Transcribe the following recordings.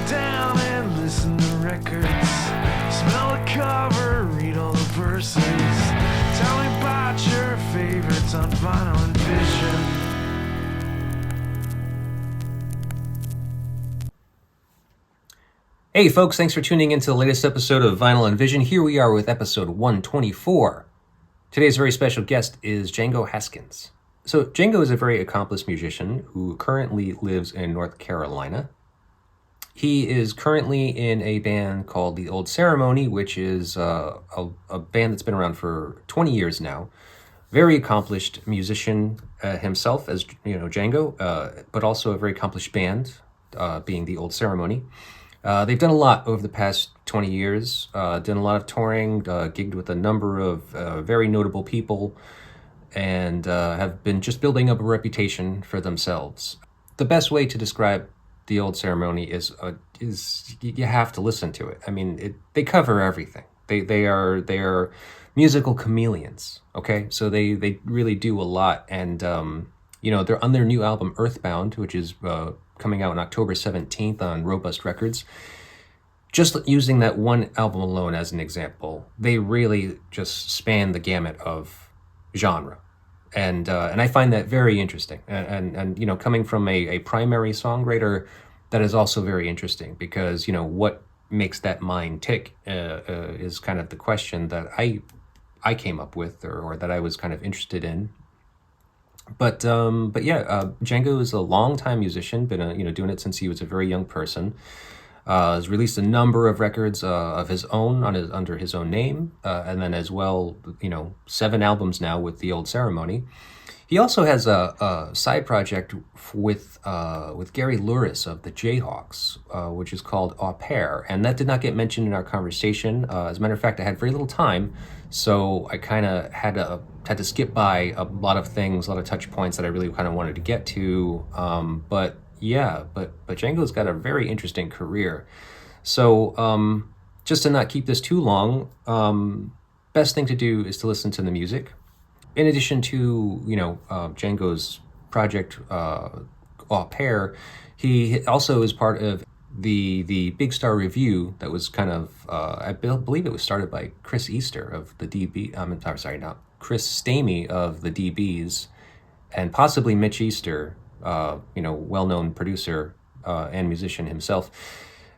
down and listen to records. Smell the cover, read all the verses. Tell me about your favorites on Vinyl and Vision. Hey folks, thanks for tuning in to the latest episode of Vinyl and Vision. Here we are with episode 124. Today's very special guest is Django Haskins. So Django is a very accomplished musician who currently lives in North Carolina. He is currently in a band called The Old Ceremony, which is a band that's been around for 20 years now. Very accomplished musician himself, as you know, Django, but also a very accomplished band, being The Old Ceremony. They've done a lot over the past 20 years, done a lot of touring, gigged with a number of very notable people, and have been just building up a reputation for themselves. The best way to describe The Old Ceremony is you have to listen to it. I mean, they cover everything. They are musical chameleons, okay? So they really do a lot, and they're on their new album Earthbound, which is coming out on October 17th on Robust Records. Just using that one album alone as an example, they really just span the gamut of genre. And I find that very interesting. And coming from a primary songwriter, that is also very interesting because, what makes that mind tick is kind of the question that I came up with or that I was kind of interested in. But Django is a longtime musician, been doing it since he was a very young person. Has released a number of records of his own under his own name, and then as well, 7 albums now with The Old Ceremony. He also has a side project with Gary Louris of the Jayhawks, which is called Au Pair, and that did not get mentioned in our conversation. As a matter of fact, I had very little time, so I kind of had to skip by a lot of things, a lot of touch points that I really kind of wanted to get to. But Django's got a very interesting career. So just to not keep this too long, best thing to do is to listen to the music. In addition to, Django's project, Au Pair, he also is part of the Big Star Review that was kind of, I believe it was started by Chris Easter of the DB, Chris Stamey of the DBs, and possibly Mitch Easter, well-known producer and musician himself.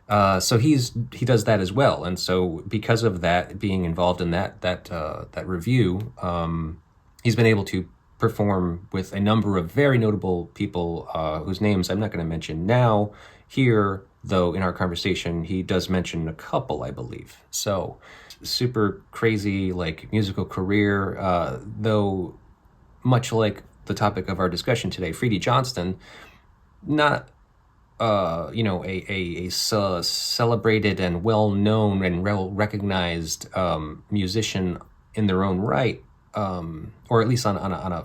So he does that as well, and so because of that, being involved in that review, he's been able to perform with a number of very notable people whose names I'm not going to mention now here, though in our conversation he does mention a couple, I believe. So super crazy musical career, though much like the topic of our discussion today, Freedy Johnston, not a celebrated and well-known and well-recognized musician in their own right, or at least on a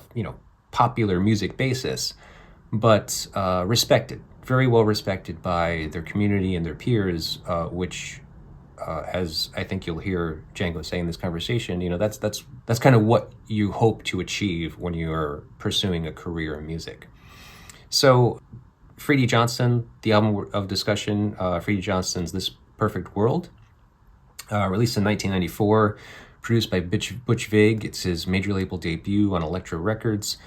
popular music basis, but respected, very well respected by their community and their peers, which as I think you'll hear Django say in this conversation, that's kind of what you hope to achieve when you are pursuing a career in music. So Freedy Johnston, the album of discussion, Freedy Johnston's This Perfect World, released in 1994, produced by Butch Vig. It's his major label debut on Elektra Records.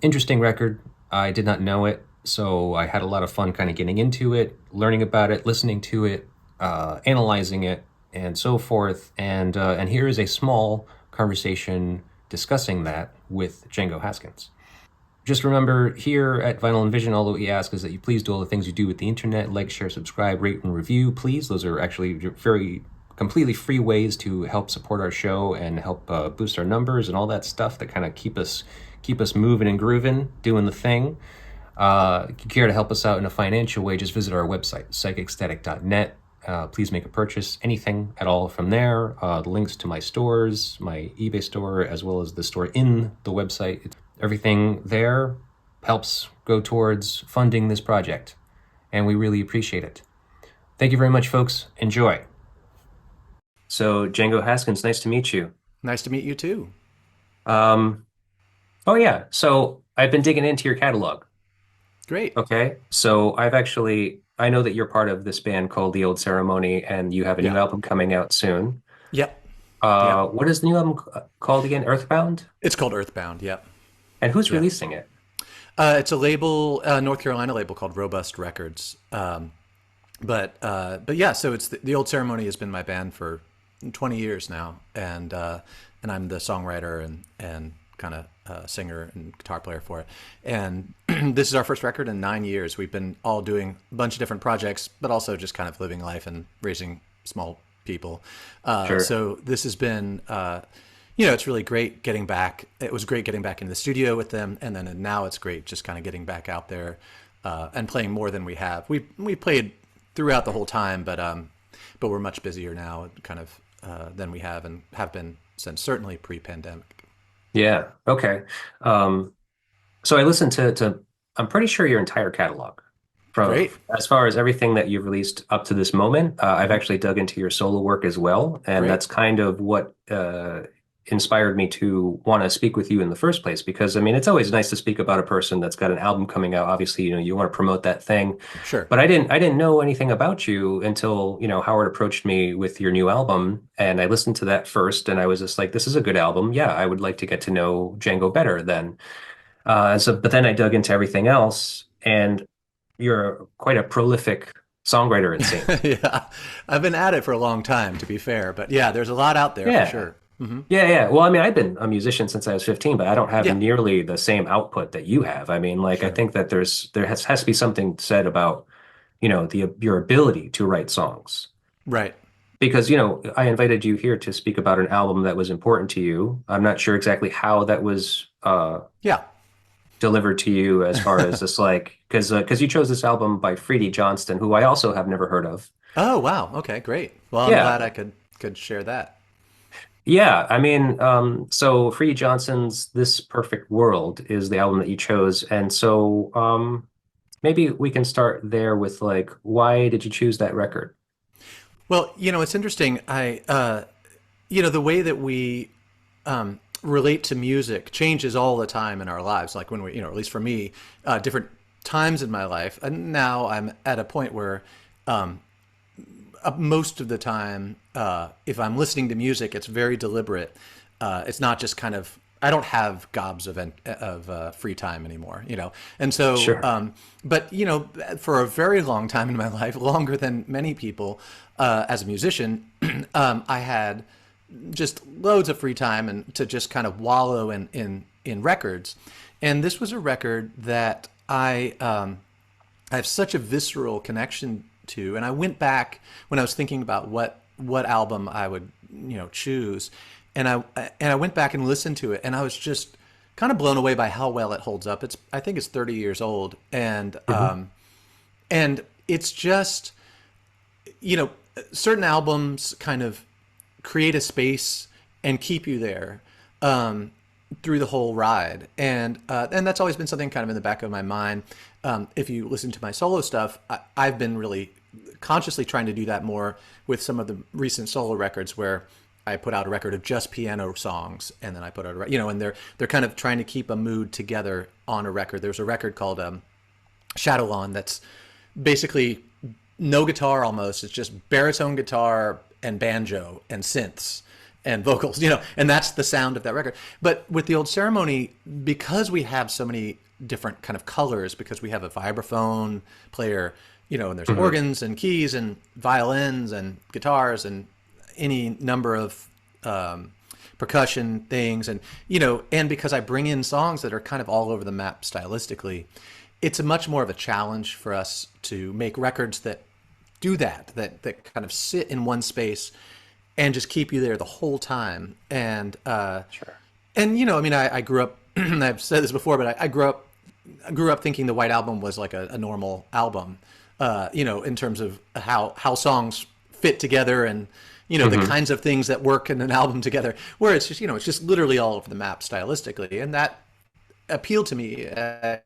Interesting record. I did not know it, so I had a lot of fun kind of getting into it, learning about it, listening to it, analyzing it, and so forth. And here is a small conversation discussing that with Django Haskins. Just remember, here at Vinyl and Vision, all that we ask is that you please do all the things you do with the internet: like, share, subscribe, rate, and review. Please, those are actually very completely free ways to help support our show and help boost our numbers and all that stuff that kind of keep us moving and grooving, doing the thing. If you care to help us out in a financial way, just visit our website, psychicstatic.net. Please make a purchase, anything at all from there. The links to my stores, my eBay store, as well as the store in the website. Everything there helps go towards funding this project, and we really appreciate it. Thank you very much, folks. Enjoy. So, Django Haskins, nice to meet you. Nice to meet you too. Oh yeah, so I've been digging into your catalog. Great. Okay, so I've actually I know that you're part of this band called The Old Ceremony, and you have a new Yeah. album coming out soon. Yep. Yep. What is the new album called again? Earthbound? It's called Earthbound. Yep. And who's Yep. releasing it? It's a label, North Carolina label called Robust Records. But yeah, so it's the Old Ceremony has been my band for 20 years now, and I'm the songwriter and kind of singer and guitar player for it. And this is our first record in 9 years. We've been all doing a bunch of different projects, but also just kind of living life and raising small people. Sure. So this has been, it's really great getting back. It was great getting back into the studio with them, and now it's great just kind of getting back out there and playing more than we have. We played throughout the whole time, but we're much busier now, kind of than we have and have been since certainly pre-pandemic. Yeah. Okay. Um, so I listened to I'm pretty sure your entire catalog from Great, as far as everything that you've released up to this moment. I've actually dug into your solo work as well, and great. that's kind of what inspired me to want to speak with you in the first place. Because I mean, it's always nice to speak about a person that's got an album coming out. Obviously, you want to promote that thing. Sure. But I didn't know anything about you until, Howard approached me with your new album, and I listened to that first, and I was just like, this is a good album. Yeah, I would like to get to know Django better then. But then I dug into everything else, and you're quite a prolific songwriter, it seems. Yeah, I've been at it for a long time, to be fair, but yeah, there's a lot out there for Yeah. sure. Hmm. Yeah, yeah. Well, I mean, I've been a musician since I was 15, but I don't have Yeah, nearly the same output that you have. I mean, like, I sure. think that there has to be something said about, your ability to write songs. Right. Because, I invited you here to speak about an album that was important to you. I'm not sure exactly how that was Yeah. delivered to you as far as this, like, because you chose this album by Freedy Johnston, who I also have never heard of. Oh, wow. Okay, great. Well, I'm Yeah, glad I could share that. yeah. I mean, so Freedy Johnston's "This Perfect World" is the album that you chose, and so maybe we can start there with like, why did you choose that record? Well, it's interesting. The way that we relate to music changes all the time in our lives. Like when we, at least for me, different times in my life. And now I'm at a point where most of the time, if I'm listening to music, it's very deliberate. It's not just kind of. I don't have gobs of free time anymore, and so. Sure. But for a very long time in my life, longer than many people, as a musician, I had just loads of free time and to just kind of wallow in records. And this was a record that I have such a visceral connection to. And I went back when I was thinking about what album I would choose, and I went back and listened to it, and I was just kind of blown away by how well it holds up. I think it's 30 years old, Hmm. and it's just certain albums kind of create a space and keep you there through the whole ride, and that's always been something kind of in the back of my mind. If you listen to my solo stuff, I've been really consciously trying to do that more with some of the recent solo records where I put out a record of just piano songs, and then I put out and they're kind of trying to keep a mood together on a record. There's a record called Shadow Lawn that's basically no guitar almost. It's just baritone guitar and banjo and synths and vocals, and that's the sound of that record. But with the Old Ceremony, because we have so many different kind of colors, because we have a vibraphone player, and there's Hmm. organs and keys and violins and guitars and any number of percussion things, and because I bring in songs that are kind of all over the map stylistically, it's a much more of a challenge for us to make records that do that kind of sit in one space and just keep you there the whole time. Sure. And I mean, I grew up. I've said this before, but I grew up thinking the White Album was like a normal album, in terms of how songs fit together and the Hmm. kinds of things that work in an album together. Where it's just it's just literally all over the map stylistically, and that appealed to me. I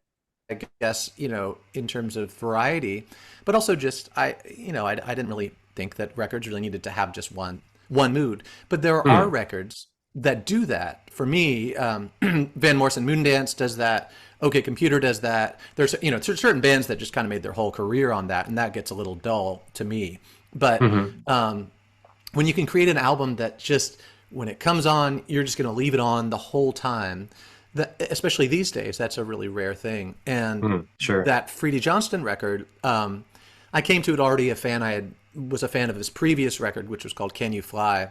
guess in terms of variety, but also just I didn't really think that records really needed to have just one mood. But there are Hmm. records that do that for me. Van Morrison Moondance does that. OK Computer does that. There's certain bands that just kind of made their whole career on that, and that gets a little dull to me. But when you can create an album that just when it comes on, you're just going to leave it on the whole time. That, especially these days, that's a really rare thing. And Sure. that Freedy Johnston record, I came to it already was a fan of his previous record, which was called Can You Fly?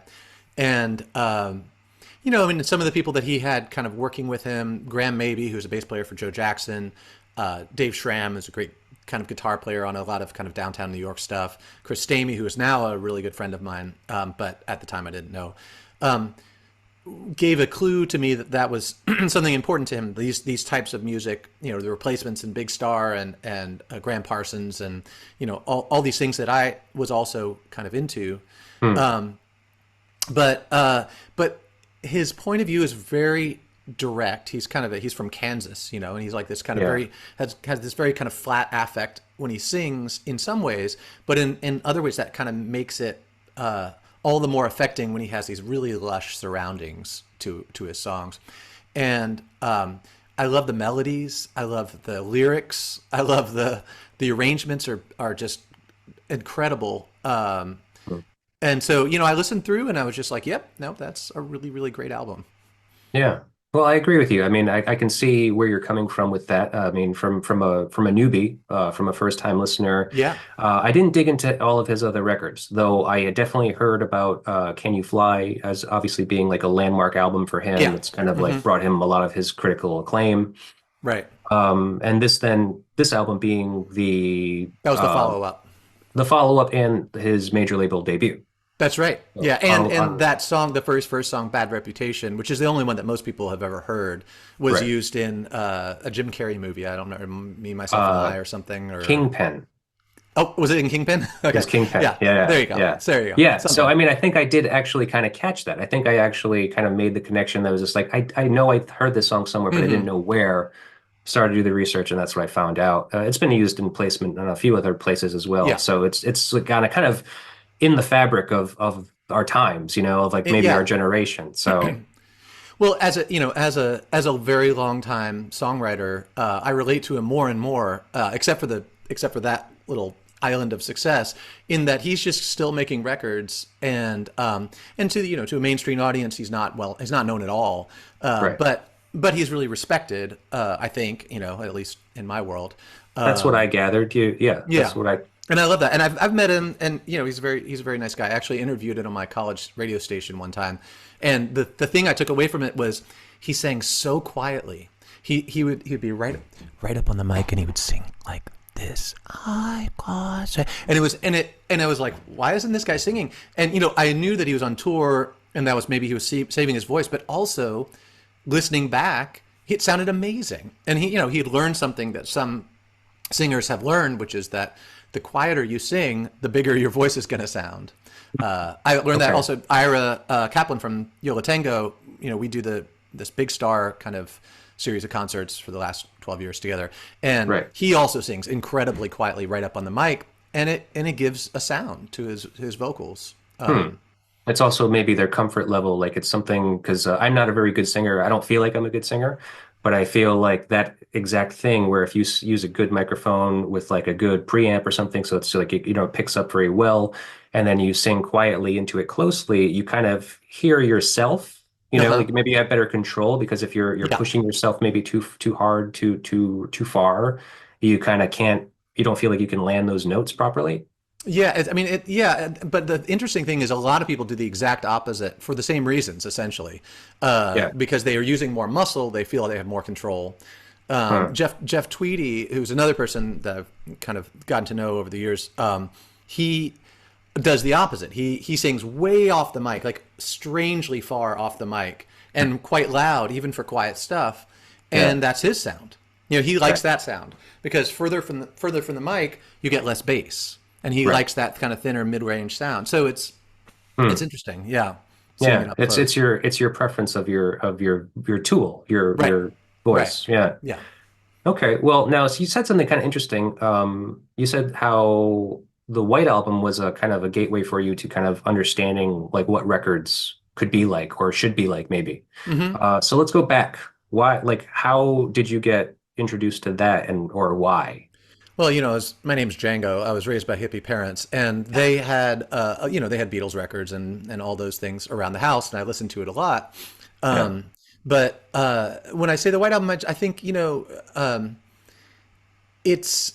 And, some of the people that he had kind of working with him, Graham Mabey, who's a bass player for Joe Jackson, Dave Schramm is a great kind of guitar player on a lot of kind of downtown New York stuff, Chris Stamey, who is now a really good friend of mine, but at the time I didn't know, gave a clue to me that was something important to him. These types of music, the Replacements and Big Star and Graham Parsons and all these things that I was also kind of into. But his point of view is very direct. He's from Kansas, and he's like this kind of has this very kind of flat affect when he sings in some ways, but in other ways that kind of makes it all the more affecting when he has these really lush surroundings to his songs. And I love the melodies. I love the lyrics. I love the arrangements are just incredible. And so, I listened through and I was just like, yep, no, that's a really, really great album. Yeah. Well, I agree with you. I mean, I can see where you're coming from with that. I mean, from a newbie, from a first time listener. Yeah. I didn't dig into all of his other records, though I had definitely heard about Can You Fly as obviously being like a landmark album for him. Yeah. It's kind of like brought him a lot of his critical acclaim. Right. And this album being that was the follow-up. The follow-up and his major label debut. That's right. Yeah, and that song, the first song, "Bad Reputation," which is the only one that most people have ever heard, was used in a Jim Carrey movie. I don't know, Me, Myself, and I, or something. Or Kingpin. Oh, was it in Kingpin? Okay. It's Kingpin. Yeah. There you go. Yeah. There you go. Yeah. Something. So I mean, I think I did actually kind of catch that. I think I actually kind of made the connection that was just like I know I heard this song somewhere, but I didn't know where. Started to do the research, and that's what I found out. It's been used in placement in a few other places as well. Yeah. So it's kind of in the fabric of our times, of like maybe our generation. So, well, as a very long time songwriter, I relate to him more and more, except for that little island of success, in that he's just still making records, and to a mainstream audience, he's not known at all, but he's really respected. I think at least in my world. That's what I gathered. That's what I. And I love that. And I've met him, and he's a very nice guy. I actually interviewed him on my college radio station one time, and the thing I took away from it was he sang so quietly. He'd be right up on the mic, and he would sing like this. And I was like, why isn't this guy singing? And I knew that he was on tour, and that was maybe he was saving his voice, but also listening back, it sounded amazing. And he'd learned something that some singers have learned, which is that the quieter you sing, the bigger your voice is going to sound. I learned that also. Ira Kaplan from Yo La Tengo, we do this Big Star kind of series of concerts for the last 12 years together, and he also sings incredibly quietly right up on the mic, and it gives a sound to his vocals. It's also maybe their comfort level. Like it's something, because I'm not a very good singer. I don't feel like I'm a good singer, but I feel like that exact thing where if you use a good microphone with like a good preamp or something, so it's like, it picks up very well, and then you sing quietly into it closely, you kind of hear yourself, like maybe you have better control, because if you're pushing yourself maybe too hard, too far, you kind of you don't feel like you can land those notes properly. Yeah, but the interesting thing is a lot of people do the exact opposite for the same reasons, essentially, because they are using more muscle, they feel they have more control. Jeff Tweedy, who's another person that I've kind of gotten to know over the years, he does the opposite. He sings way off the mic, like strangely far off the mic, and quite loud, even for quiet stuff, and that's his sound. He likes that sound because further from the mic, you get less bass. And he likes that kind of thinner mid-range sound. So it's interesting. Yeah. Yeah. It's your preference of your tool, your voice. Yeah. Yeah. Okay. Well, now, so you said something kind of interesting. You said how the White Album was a kind of a gateway for you to kind of understanding like what records could be like or should be like maybe. Hmm. So let's go back. Why, like, how did you get introduced to that and or why? Well, my name's Django. I was raised by hippie parents, and they had, they had Beatles records and all those things around the house, and I listened to it a lot. Yeah. Um, but when I say the White Album, I think it's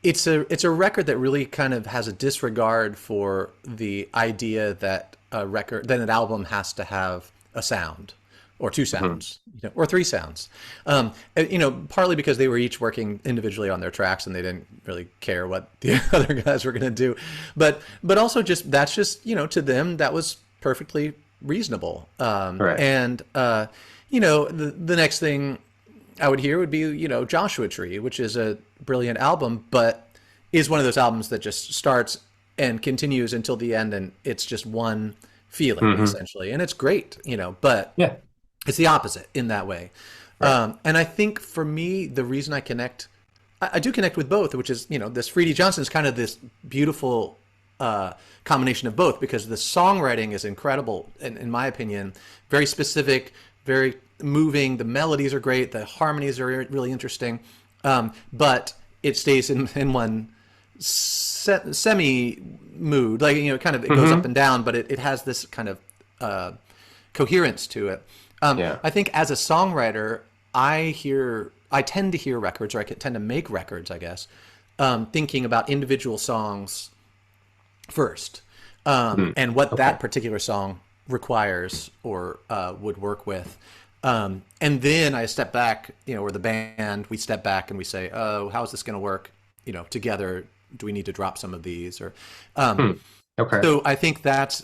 it's a record that really kind of has a disregard for the idea that an album has to have a sound or two sounds, or three sounds. Partly because they were each working individually on their tracks and they didn't really care what the other guys were going to do, but also just that's just to them that was perfectly reasonable. Right. And the next thing I would hear would be, Joshua Tree, which is a brilliant album, but is one of those albums that just starts and continues until the end, and it's just one feeling essentially, and it's great, but Yeah. it's the opposite in that way. Right. And I think for me, the reason I do connect with both, which is, this Freedy Johnston is kind of this beautiful combination of both, because the songwriting is incredible, in my opinion, very specific, very moving. The melodies are great. The harmonies are really interesting. But it stays in one semi mood, like, kind of, it goes up and down, but it has this kind of coherence to it. Yeah. I think as a songwriter, I tend to hear records, or I tend to make records, I guess, thinking about individual songs first, and what Okay. that particular song requires or would work with. And then I step back, or the band, we step back and we say, oh, how is this going to work, together? Do we need to drop some of these? Or Hmm. Okay. so I think that's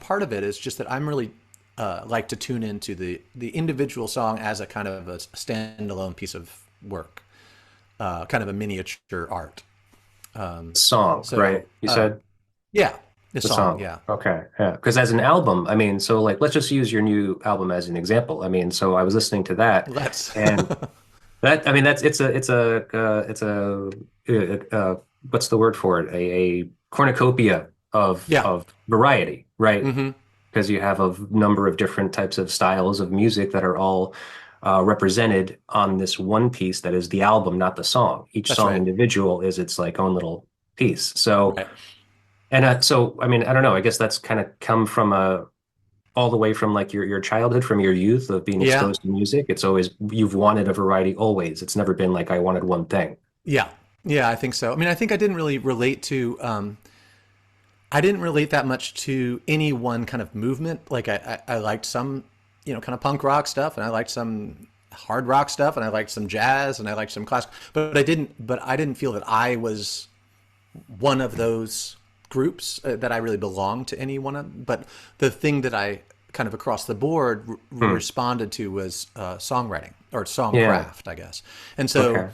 part of it, is just that I'm really like to tune into the individual song as a kind of a standalone piece of work, kind of a miniature art. Song, So right? You said yeah, the the song, song. yeah. Okay. Yeah. Because as an album, I mean, so like let's just use your new album as an example. I mean, so I was listening to that Let's. and that, I mean, that's what's the word for it? A cornucopia Yeah. of variety, right? Hmm. Because you have a number of different types of styles of music that are all represented on this one piece that is the album, not the song. Each That's song right. individual is its like own little piece. So, Right. and so, I mean, I don't know. I guess that's kind of come from all the way from like your childhood, from your youth of being Yeah. exposed to music. It's always you've wanted a variety always. It's never been like I wanted one thing. Yeah. Yeah, I think so. I mean, I think I didn't really relate to I didn't relate that much to any one kind of movement. Like I liked some, kind of punk rock stuff, and I liked some hard rock stuff, and I liked some jazz, and I liked some classical. But I didn't feel that I was one of those groups, that I really belonged to any one of. But the thing that I kind of across the board Hmm. responded to was songwriting or Yeah. songcraft, I guess. And Okay.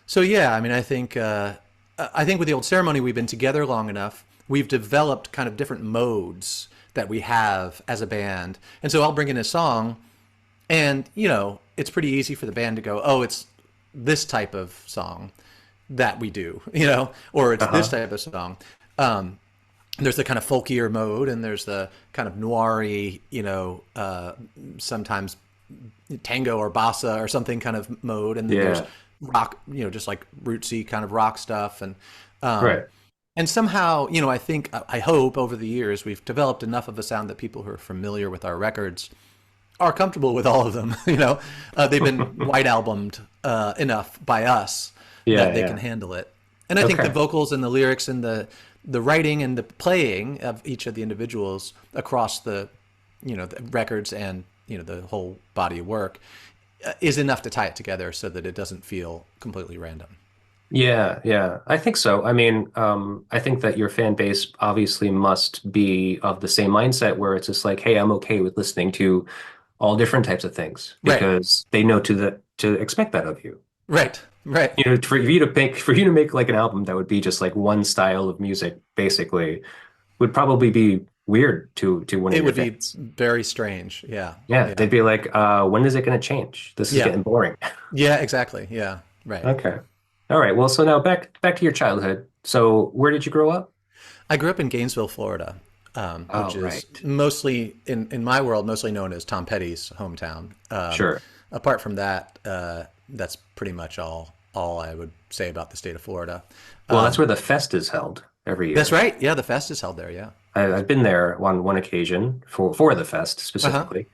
so yeah, I mean, I think with the old ceremony, we've been together long enough. We've developed kind of different modes that we have as a band, and so I'll bring in a song, and it's pretty easy for the band to go, oh, it's this type of song that we do, or it's this Uh-huh. type of song. Um, there's the kind of folkier mode, and there's the kind of noiry, sometimes tango or bossa or something kind of mode, and then there's Yeah. rock, just like rootsy kind of rock stuff, Right. and somehow, I hope over the years we've developed enough of a sound that people who are familiar with our records are comfortable with all of them. They've been white albumed enough by us Yeah. that they can Yeah. handle it. And I think the Okay. vocals and the lyrics and the writing and the playing of each of the individuals across the records and the whole body of work is enough to tie it together so that it doesn't feel completely random. Yeah, yeah, I think so. I mean, I think that your fan base obviously must be of the same mindset where it's just like, hey, I'm okay with listening to all different types of things Right. because they know to expect that of you. Right. Right. You know, for you to make like an album that would be just like one style of music, basically, would probably be weird to one of It your would be fans. very strange. Yeah. Yeah, Yeah. they'd be like, when is it going to change? This is Yeah. getting boring. Yeah, exactly. Yeah. Right. Okay. All right. Well, so now back to your childhood. So where did you grow up? I grew up in Gainesville, Florida. which Oh, is right. mostly in my world mostly known as Tom Petty's hometown. Sure. Apart from that, that's pretty much all I would say about the state of Florida. Well, that's where the fest is held every That's year. right. Yeah, the fest is held there. Yeah. I've been there on one occasion for the fest Uh huh. specifically.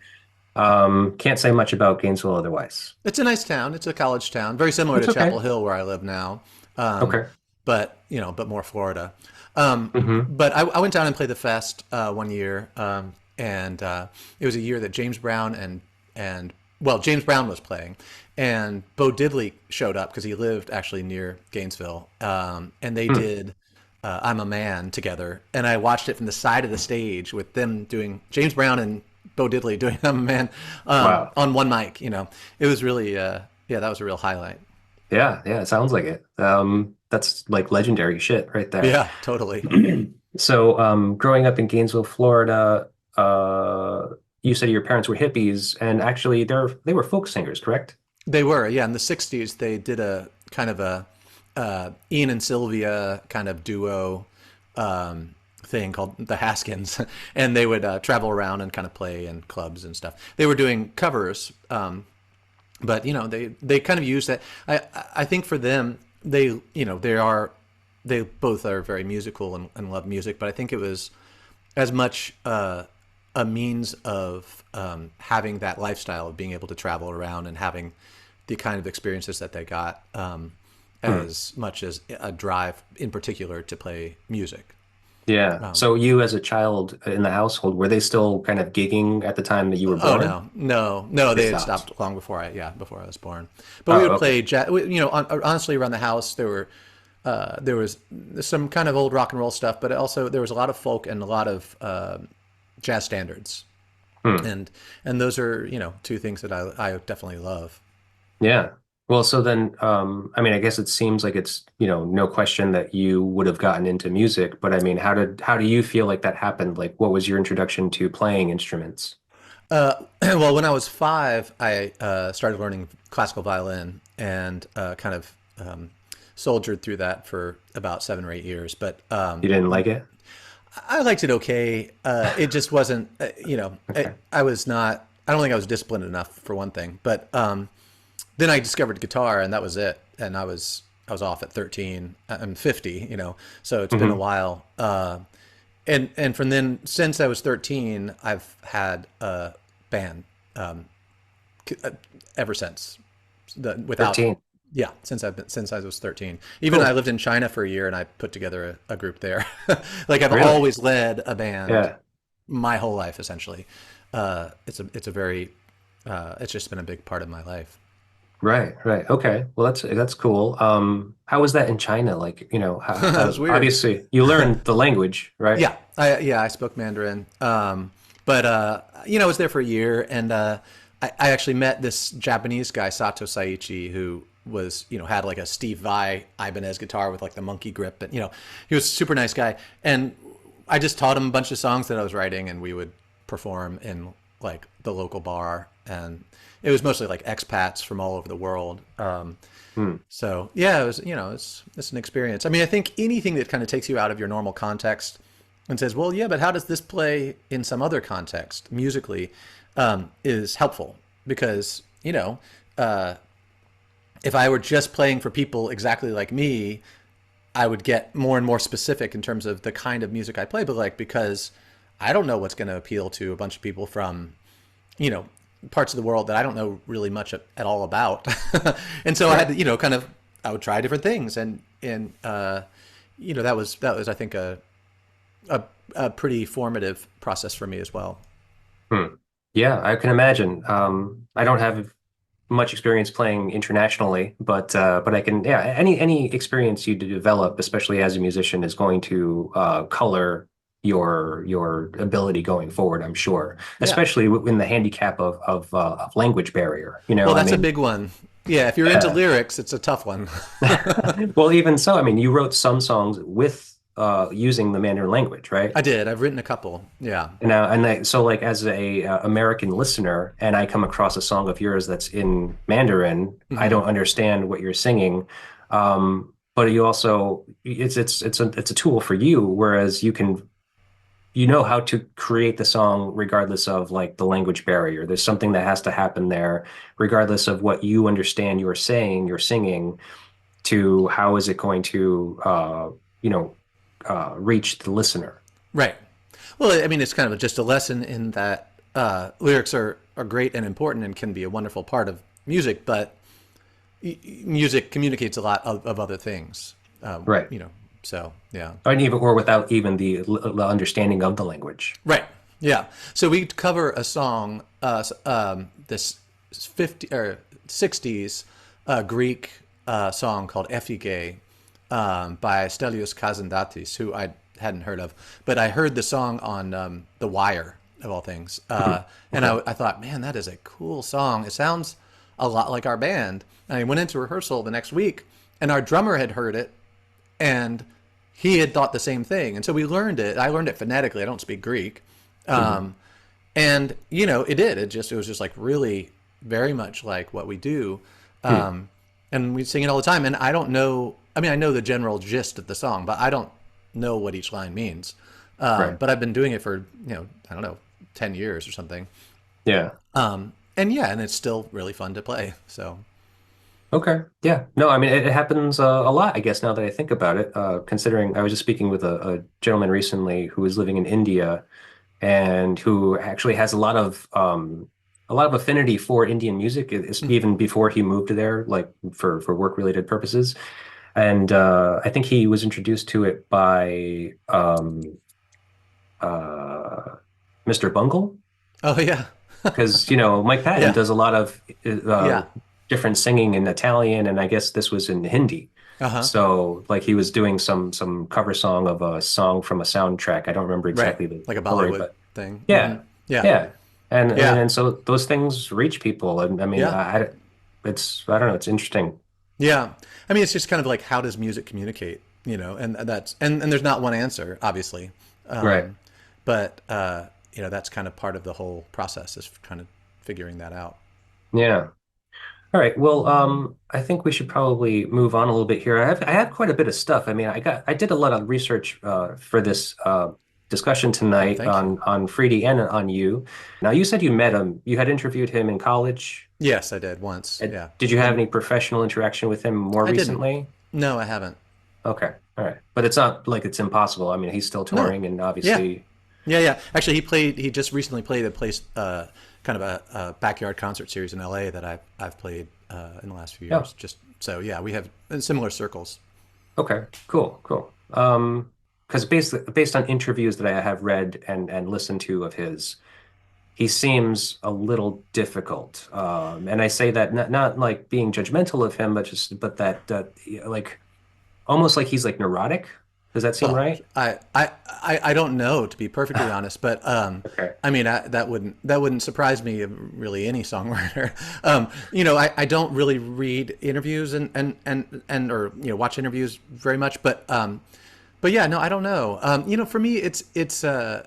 Can't say much about Gainesville otherwise. It's a nice town. It's a college town, very similar to It's okay. Chapel Hill, where I live now. Okay. But but more Florida. Hmm. But I went down and played the fest one year, and it was a year that James Brown and well, James Brown was playing, and Bo Diddley showed up because he lived actually near Gainesville, and they did "I'm a Man" together, and I watched it from the side of the stage with them doing James Brown and Bo Diddley doing "I'm a Man" Wow. on one mic. It was really yeah, that was a real highlight. Yeah, yeah, it sounds like it. That's like legendary shit right there. Yeah, totally. So, growing up in Gainesville, Florida, you said your parents were hippies, and actually, they were folk singers, correct? They were, yeah. In the '60s, they did a kind of a Ian and Sylvia kind of duo thing called the Haskins, and they would travel around and kind of play in clubs and stuff. They were doing covers, but they kind of use that. I think for them, they both are very musical and love music, but I think it was as much a means of having that lifestyle of being able to travel around and having the kind of experiences that they got, as much as a drive in particular to play music. Yeah. So you as a child in the household, were they still kind of gigging at the time that you were Oh born? no, no, no! They They had stopped. stopped long before before I was born. But we Oh, would okay. play jazz. Honestly, around the house there was some kind of old rock and roll stuff, but also there was a lot of folk and a lot of jazz standards, Hmm. and those are two things that I definitely love. Yeah. Well, so then, I mean, I guess it seems like it's, no question that you would have gotten into music, but I mean, how do you feel like that happened? Like, what was your introduction to playing instruments? Well, when I was 5, I started learning classical violin and kind of soldiered through that for about 7 or 8 years. But You didn't like it? I liked it okay. It just wasn't, Okay. I was not, I don't think I was disciplined enough for one thing. But then I discovered guitar and that was it. And I was off at 13. I'm 50, so it's been a Hmm. while. And from then, since I was 13, I've had a band uh, ever since. Without, 13. yeah, since I was 13. Even I Cool. lived in China for a year, and I put together a group there. Like I've Really? always led a band Yeah. my whole life, essentially. It's a very it's just been a big part of my life. Right, right. Okay. Well, that's cool. How was that in China? Like, It was weird. obviously you learned the language, right? Yeah, I spoke Mandarin. But I was there for a year, and I actually met this Japanese guy, Sato Saichi, who was had like a Steve Vai Ibanez guitar with like the monkey grip, and he was a super nice guy. And I just taught him a bunch of songs that I was writing, and we would perform in like the local bar, and it was mostly like expats from all over the world. Hmm. So yeah, it was it's an experience. I mean, I think anything that kind of takes you out of your normal context and says, well, yeah, but how does this play in some other context musically, is helpful because if I were just playing for people exactly like me, I would get more and more specific in terms of the kind of music I play. But like because I don't know what's going to appeal to a bunch of people from you know parts of the world that I don't know really much at all about, and so I had Right. to kind of I would try different things, and that was I think a a pretty formative process for me as well. Hmm. Yeah, I can imagine. I don't have much experience playing internationally, but I can, yeah, any experience you develop, especially as a musician, is going to color your ability going forward, I'm sure. Yeah. Especially in the handicap of language barrier. Well, I that's a mean, big one. Yeah, if you're into yeah. lyrics, it's a tough one. Well, even so, I mean, you wrote some songs with using the Mandarin language, right? I did. I've written a couple. Yeah. So like as a American listener, and I come across a song of yours that's in Mandarin, I Hmm. don't understand what you're singing. But you also, it's a tool for you, whereas you can you know how to create the song regardless of like the language barrier. There's something that has to happen there, regardless of what you understand you're saying, you're singing, to how is it going to you know reach the listener. Right. Well, I mean, it's kind of just a lesson in that lyrics are great and important and can be a wonderful part of music, but music communicates a lot of other things. Right. So yeah. Or without even the understanding of the language. Right. Yeah. So we cover a song, this 50 or 60s Greek song called Efige by Stelios Kazandatis, who I hadn't heard of, but I heard the song on The Wire, of all things. And I thought, man, that is a cool song. It sounds a lot like our band. And I went into rehearsal the next week, and our drummer had heard it, and he had thought the same thing. And so we learned it. I learned it phonetically. I don't speak Greek. And, it did. It was just like really very much like what we do. And we sing it all the time. And I don't know, I mean, I know the general gist of the song, but I don't know what each line means. Right. But I've been doing it for, I don't know, 10 years or something. Yeah. And it's still really fun to play. So. Okay. Yeah. No, I mean, it happens a lot, I guess, now that I think about it, considering I was just speaking with a gentleman recently who is living in India and who actually has a lot of affinity for Indian music, even before he moved there, like for work related purposes. And I think he was introduced to it by Mr. Bungle, Oh, yeah. because Mike Patton Yeah. does a lot of Yeah. different singing in Italian, and I guess this was in Hindi. Uh-huh. So like he was doing some cover song of a song from a soundtrack. I don't remember Right. exactly the Like a story, Bollywood but thing. yeah, Yeah. yeah, and, and Yeah. and so those things reach people, and I mean, Yeah. I don't know, it's interesting. Yeah. I mean, it's just kind of like, how does music communicate? And and there's not one answer, obviously. Right. But, that's kind of part of the whole process, is kind of figuring that out. Yeah. All right. Well, I think we should probably move on a little bit here. I have quite a bit of stuff. I mean, I did a lot of research for this discussion Oh, tonight thank you. on Freedy and on you. Now, you said you met him. You had interviewed him in college. Yes, I did once. Yeah. Did you have And any professional interaction with him more I didn't. recently? No, I haven't. Okay. All right. But it's not like it's impossible. I mean, he's still No. touring and Yeah. obviously, Yeah. Actually, he just recently played a place, kind of a backyard concert series in LA that I've played in the last few yeah. years. Just so, yeah, we have in similar circles. Okay. Cool. Cool. Because based on interviews that I have read and listened to of his, he seems a little difficult. And I say that not like being judgmental of him, but that like almost like he's like neurotic. Does that seem Well, right? I don't know, to be perfectly honest, but Okay. I mean, that wouldn't surprise me of really, any songwriter. I don't really read interviews and or watch interviews very much, but yeah, no, I don't know. For me, it's the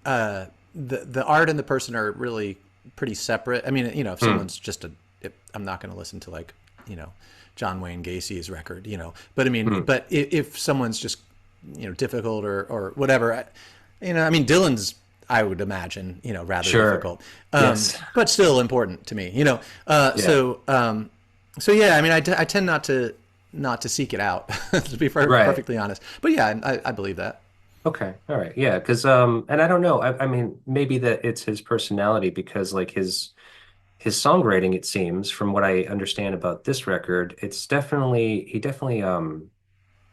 art and the person are really pretty separate. I mean, if someone's I'm not going to listen to, like, John Wayne Gacy's record, but I mean, but if someone's just, difficult or whatever, I mean, Dylan's, I would imagine, rather Sure. difficult, Yes. but still important to me, Yeah. so yeah, I mean, I tend not to seek it out, to be Right. perfectly honest, but yeah, I believe that. Okay. All right. Yeah. Because and I don't know. I mean, maybe that it's his personality because like his songwriting, it seems, from what I understand about this record, it's definitely he definitely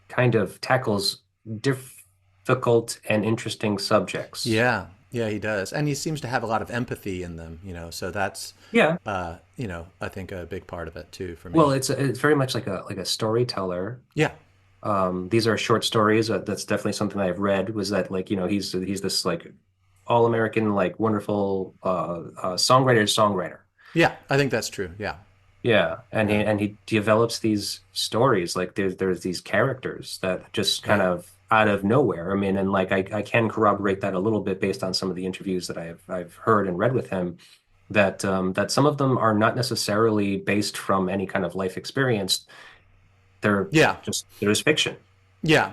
kind of tackles difficult and interesting subjects. Yeah, yeah, he does, and he seems to have a lot of empathy in them. So that's, Yeah. I think a big part of it too for Well, me. it's very much like a storyteller. Yeah, These are short stories. That's definitely something I've read was that like, he's this like all-American, like wonderful songwriter. yeah, I think that's true. Yeah, Yeah, and he yeah, and he develops these stories like there's these characters that just kind right. of out of nowhere. I mean, and like I can corroborate that a little bit based on some of the interviews that I've heard and read with him that some of them are not necessarily based from any kind of life experience. They're Yeah, just there's fiction. yeah.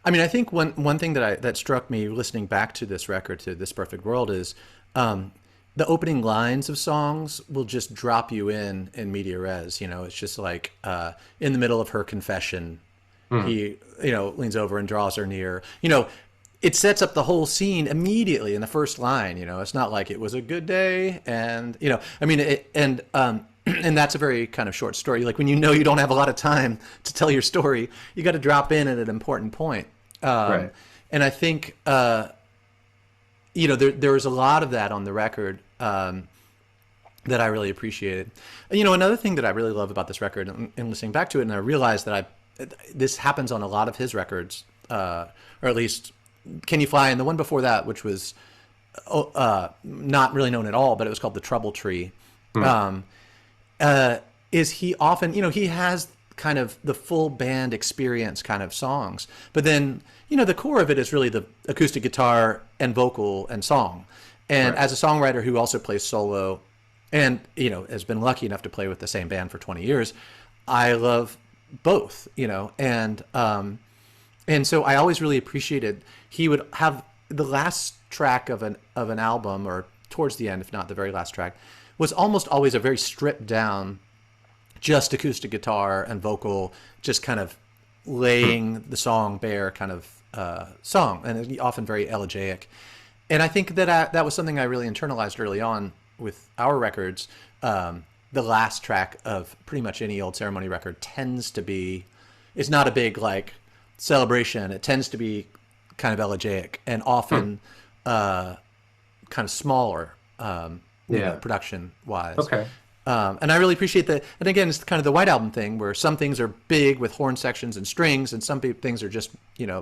I mean, I think one thing that struck me listening back to this record, to This Perfect World, is um, the opening lines of songs will just drop you in media res. You know, it's just like in the middle of her confession, Hmm. he leans over and draws her near. You know, it sets up the whole scene immediately in the first line. You know, it's not like it was a good day, and I mean, and that's a very kind of short story. Like when you don't have a lot of time to tell your story, you got to drop in at an important point. Um, Right. and I think there was a lot of that on the record that I really appreciated. You know, another thing that I really love about this record, and listening back to it, and I realized that this happens on a lot of his records, or at least Can You Fly, and the one before that, which was not really known at all, but it was called The Trouble Tree. Hmm. Um, is he often, he has kind of the full band experience kind of songs, but then, the core of it is really the acoustic guitar and vocal and song. And Right. as a songwriter who also plays solo and, has been lucky enough to play with the same band for 20 years, I love both, and so I always really appreciated he would have the last track of an album, or towards the end, if not the very last track, was almost always a very stripped down, just acoustic guitar and vocal, just kind of Hmm. laying the song bare kind of song, and often very elegiac. And I think that that was something I really internalized early on with our records. The last track of pretty much any old ceremony record tends to be, it's not a big like celebration. It tends to be kind of elegiac and Hmm. often kind of smaller, Yeah. production wise. Okay. And I really appreciate that. And again, it's kind of the White Album thing where some things are big with horn sections and strings, and some things are just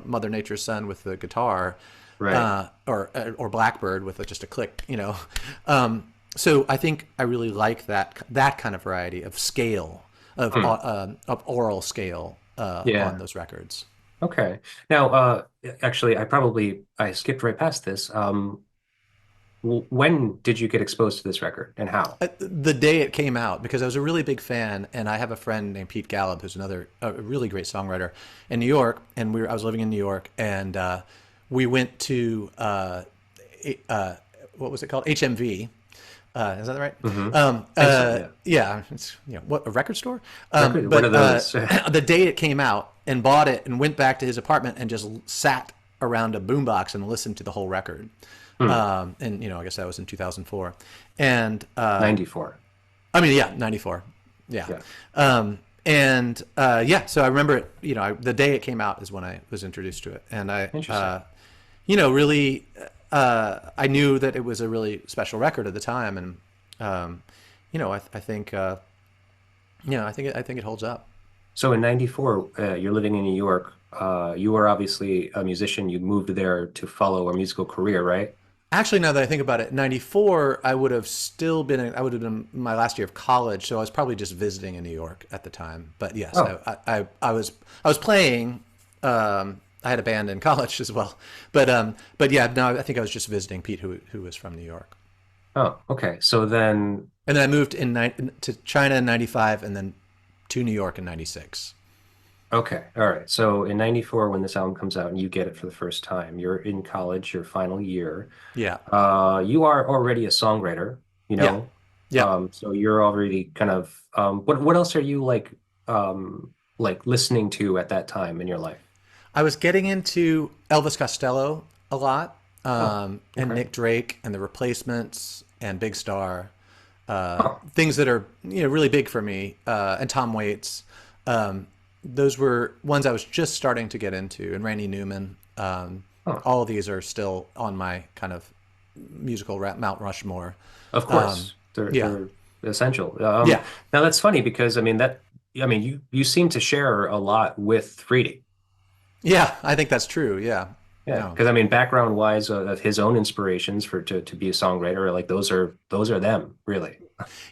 Mother Nature's Son with the guitar, Right. or Blackbird with just a click. So I think I really like that kind of variety of scale Hmm. of oral scale on Yeah. those records. Okay. Now, actually, I skipped right past this. When did you get exposed to this record and how? The day it came out, because I was a really big fan, and I have a friend named Pete Gallup who's another a really great songwriter in New York, and I was living in New York, and we went to what was it called, HMV. Is that right? Hmm. I think so, yeah. Yeah, it's what, a record store. Record, one But of those. the day it came out, and bought it, and went back to his apartment and just sat around a boombox and listened to the whole record. Hmm. And I guess that was in 2004, and 94. I mean, yeah, 94. Yeah. Yeah. Yeah, so I remember it, the day it came out is when I was introduced to it. And Interesting. really, I knew that it was a really special record at the time. And, I think, I think it holds up. So in 94, you're living in New York. You were obviously a musician. You moved there to follow a musical career, right? Actually, now that I think about it, 94, I would have still been, I would have been my last year of college. So I was probably just visiting in New York at the time. But yes, Oh, I was playing, I had a band in college as well. But yeah, no, I think I was just visiting Pete, who was from New York. oh, okay. So then, And then I moved to China in 95, and then to New York in 96. okay. All right. So in 94, when this album comes out and you get it for the first time, you're in college, your final year. Yeah. You are you already a songwriter, you Yeah. know? Yeah. So you're already kind of, what else are you like listening to at that time in your life? I was getting into Elvis Costello a lot, Oh, and okay. Nick Drake and the Replacements and Big Star, Huh. things that are really big for me, and Tom Waits. Um, those were ones I was just starting to get into, and Randy Newman. Huh. All of these are still on my kind of Mount Rushmore. Of Um, course, they're yeah, they're essential. yeah, Now that's funny because I mean, you seem to share a lot with Freedy. yeah. I think that's true. Yeah, Yeah, no. because I mean, background wise, of his own inspirations to be a songwriter, like those are them, really.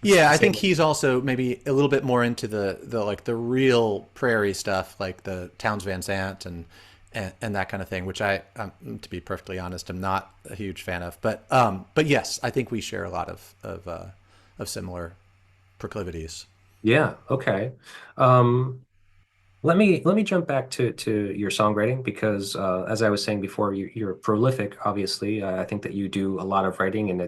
Yeah, I think Same. he's also maybe a little bit more into the like the real prairie stuff, like the Towns Van Zandt and that kind of thing, which to be perfectly honest, I'm not a huge fan of. But yes, I think we share a lot of similar proclivities. Yeah. Okay. Um, Let me jump back to your songwriting because as I was saying before, you're prolific, obviously. I think that you do a lot of writing, and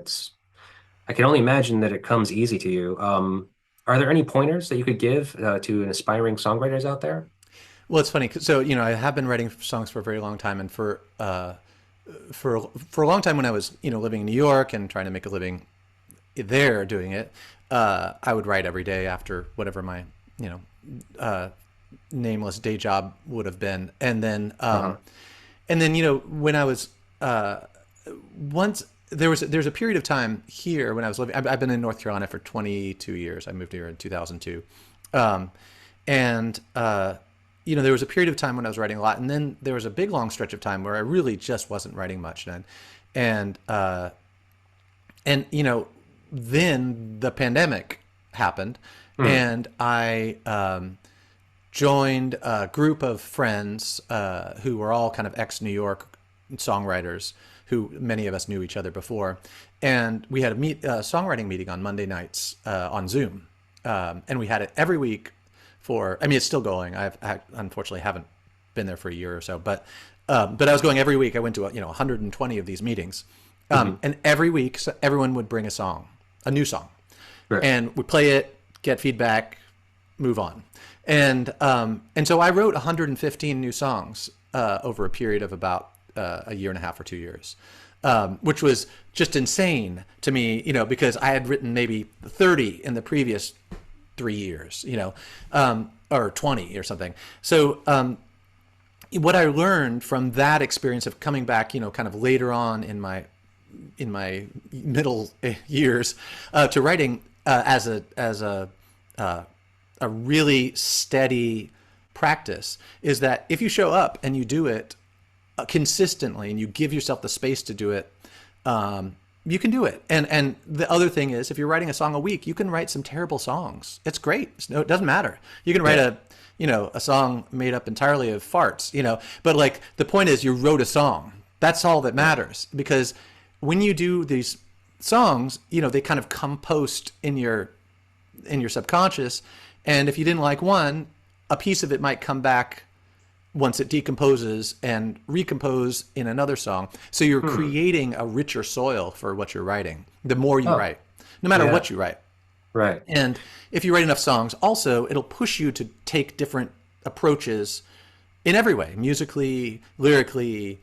I can only imagine that it comes easy to you. Are there any pointers that you could give to an aspiring songwriters out there? Well, it's funny. So, I have been writing songs for a very long time, and for a long time when I was, living in New York and trying to make a living there doing it, I would write every day after whatever my, you know, uh, nameless day job would have been, Uh-huh. and then when I was once there's a period of time here when I was living. I've been in North Carolina for 22 years. I moved here in 2002, um, and there was a period of time when I was writing a lot, and then there was a big long stretch of time where I really just wasn't writing much then, and and then the pandemic happened, Hmm. and I joined a group of friends who were all kind of ex New York songwriters who many of us knew each other before. And we had a songwriting meeting on Monday nights on Zoom. And we had it every week I mean, it's still going. I unfortunately haven't been there for a year or so, but I was going every week. I went to 120 of these meetings, Hmm. and every week everyone would bring a song, a new song, Right. and we play it, get feedback, move on. And so I wrote 115 new songs over a period of about a year and a half or 2 years, which was just insane to me, because I had written maybe 30 in the previous 3 years, or 20 or something. So what I learned from that experience of coming back, kind of later on in my middle years to writing as a really steady practice is that if you show up and you do it consistently and you give yourself the space to do it, you can do it. And the other thing is, if you're writing a song a week, you can write some terrible songs. It's great. No, it doesn't matter. You can write Yeah. a song made up entirely of farts. But like the point is, you wrote a song. That's all that Yeah. matters, because when you do these songs, they kind of compost in your subconscious. And if you didn't like one, a piece of it might come back once it decomposes and recompose in another song. So you're Hmm. creating a richer soil for what you're writing the more you Oh, write, no matter yeah. what you write. Right. And if you write enough songs, also, it'll push you to take different approaches in every way, musically, lyrically,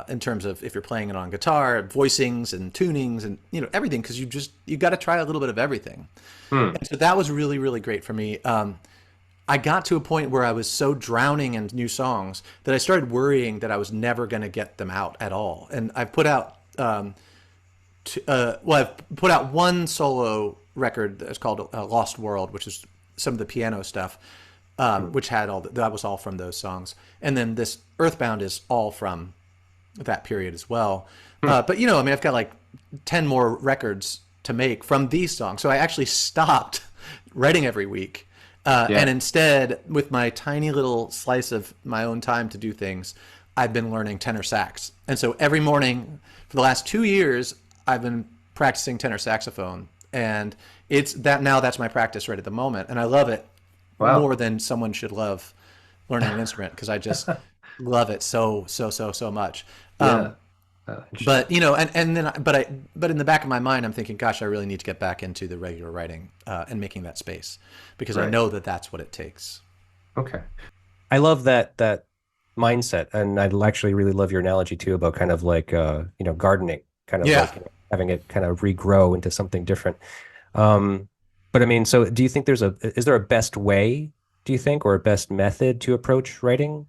in terms of if you're playing it on guitar, voicings and tunings and everything, because you got to try a little bit of everything. Hmm. And so that was really, really great for me. I got to a point where I was so drowning in new songs that I started worrying that I was never going to get them out at all. And I've put out, I've put out one solo record that's called Lost World, which is some of the piano stuff, Hmm. which had that was all from those songs. And then this Earthbound is all from that period as well. Hmm. But I mean, I've got like 10 more records to make from these songs. So I actually stopped writing every week. And Yeah. instead, with my tiny little slice of my own time to do things, I've been learning tenor sax. And so every morning for the last 2 years, I've been practicing tenor saxophone. And it's that now that's my practice right at the moment. And I love it Wow. more than someone should love learning an instrument, because I just love it so, so, so, so much. Yeah. Interesting. But and then but in the back of my mind, I'm thinking, gosh, I really need to get back into the regular writing and making that space, because I Right. know that that's what it takes. Okay. I love that mindset, and I actually really love your analogy too about kind of like gardening, kind of Yeah. like having it kind of regrow into something different. Um, but I mean, so do you think is there a best way, do you think, or a best method to approach writing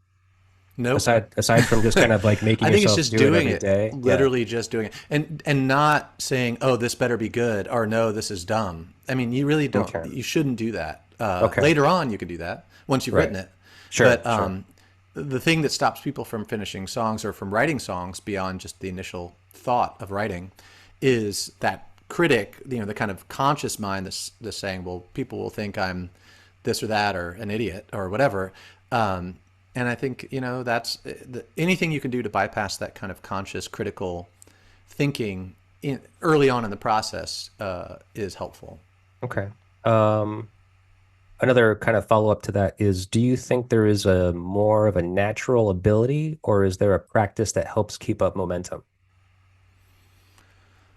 Nope. aside from just kind of like making I think it's yourself just do it doing every it, day? Yeah. literally just doing it, and not saying, "Oh, this better be good," or "No, this is dumb." I mean, you really don't. Okay. You shouldn't do that. Okay. Later on, you can do that once you've written Right. it. Sure. But Sure. the thing that stops people from finishing songs or from writing songs beyond just the initial thought of writing is that critic, the kind of conscious mind that's saying, "Well, people will think I'm this or that or an idiot or whatever." And I think that's anything you can do to bypass that kind of conscious critical thinking early on in the process is helpful. Okay. Um, another kind of follow up to that is, do you think there is a more of a natural ability, or is there a practice that helps keep up momentum?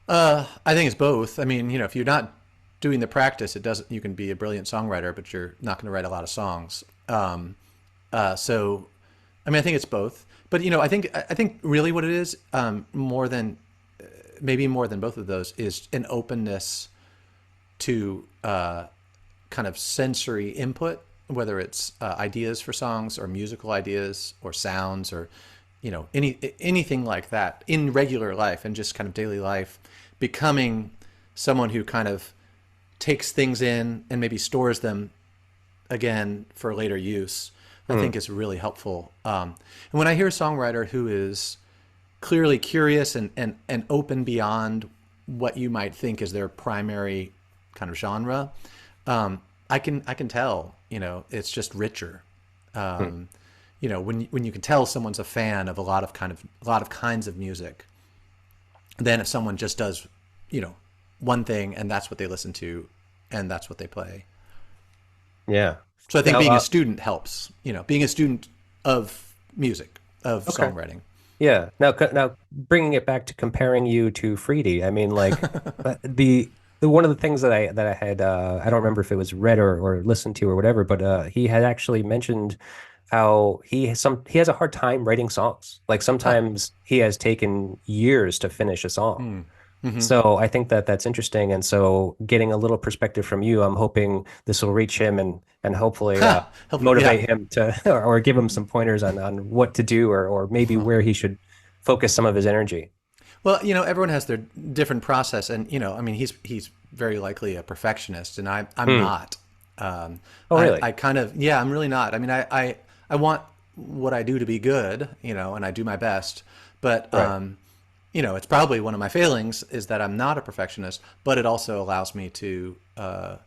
I think it's both. I mean, if you're not doing the practice, it doesn't. You can be a brilliant songwriter, but you're not going to write a lot of songs. So, I mean, I think it's both. But I think really what it is, more than maybe more than both of those, is an openness to kind of sensory input, whether it's ideas for songs or musical ideas or sounds or anything like that in regular life and just kind of daily life, becoming someone who kind of takes things in and maybe stores them again for later use, I think is really helpful. And when I hear a songwriter who is clearly curious and open beyond what you might think is their primary kind of genre, I can tell, it's just richer. When you can tell someone's a fan of a lot of kinds of music, than if someone just does, one thing and that's what they listen to and that's what they play. Yeah. So I think Now, being a student helps, being a student of music, of okay. songwriting. Yeah. Now, bringing it back to comparing you to Freedy, I mean, like the one of the things that I had, I don't remember if it was read or listened to or whatever, but he had actually mentioned how he has a hard time writing songs. Like Huh. sometimes he has taken years to finish a song. Mm. Hmm. So I think that that's interesting. And so getting a little perspective from you, I'm hoping this will reach him and hopefully Hopefully, yeah. motivate him to or give him some pointers on what to do or maybe where he should focus some of his energy. Well, everyone has their different process, and I mean, he's very likely a perfectionist, and I'm Hmm. not. Oh, really? I kind of, yeah, I'm really not. I mean, I want what I do to be good, and I do my best, but Right. it's probably one of my failings is that I'm not a perfectionist, but it also allows me to have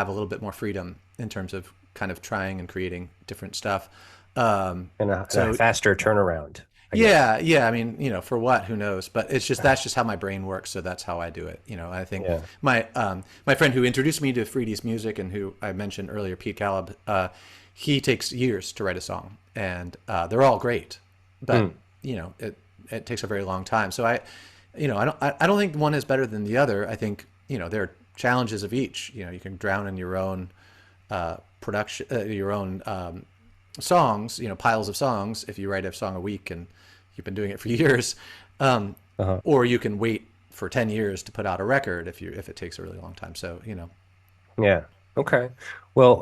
a little bit more freedom in terms of kind of trying and creating different stuff. And a So faster turnaround, I guess. yeah, yeah. I mean, for what? Who knows? But it's just that's just how my brain works. So that's how I do it. I think Yeah. my friend who introduced me to Freedy's music and who I mentioned earlier, Pete Caleb, he takes years to write a song, and they're all great, but Hmm. it takes a very long time. So I don't think one is better than the other. I think there are challenges of each. You can drown in your own production, your own songs, piles of songs, if you write a song a week and you've been doing it for years, Uh-huh. or you can wait for 10 years to put out a record if it takes a really long time. So, Yeah. Okay. Well,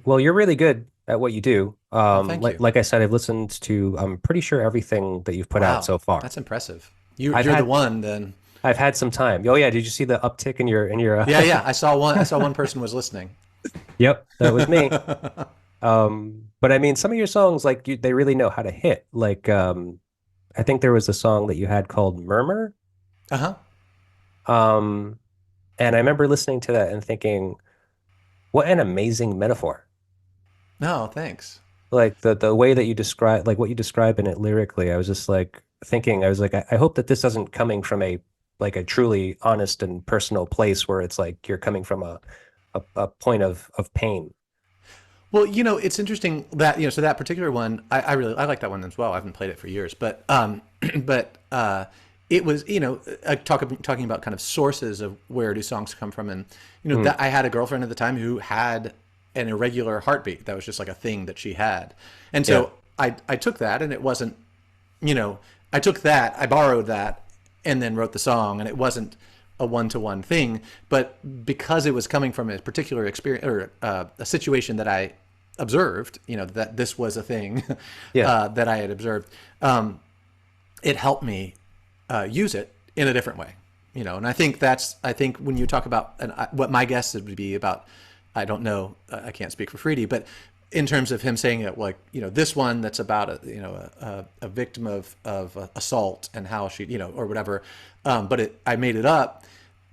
well, you're really good at what you do. well, thank Like you. like I said, I've listened to I'm pretty sure everything that you've put out Wow, so far. that's impressive. You, I've you're the had one then. I've had some time. Oh yeah, did you see the uptick in your Yeah, yeah. I saw one person was listening. Yep, that was me. But I mean some of your songs like they really know how to hit. Like I think there was a song that you had called Murmur. Uh-huh. Um and I remember listening to that and thinking, what an amazing metaphor. No, thanks. Like the way that you describe like what you describe in it lyrically, I was just like thinking, I was like, I hope that this isn't coming from a truly honest and personal place where it's like you're coming from a point of pain. Well, it's interesting that so that particular one, I like that one as well. I haven't played it for years, but but it was talking about kind of sources of where do songs come from, and Mm, that I had a girlfriend at the time who had an irregular heartbeat. That was just like a thing that she had, and yeah. so I took that, and it wasn't I took that, I borrowed that, and then wrote the song, and it wasn't a one-to-one thing, but because it was coming from a particular experience or a situation that I observed, that this was a thing Yeah. that I had observed, it helped me use it in a different way, and I think when you talk about what my guess would be about, I don't know, I can't speak for Freedy, but in terms of him saying it, like this one that's about a victim of assault and how she or whatever, but I made it up.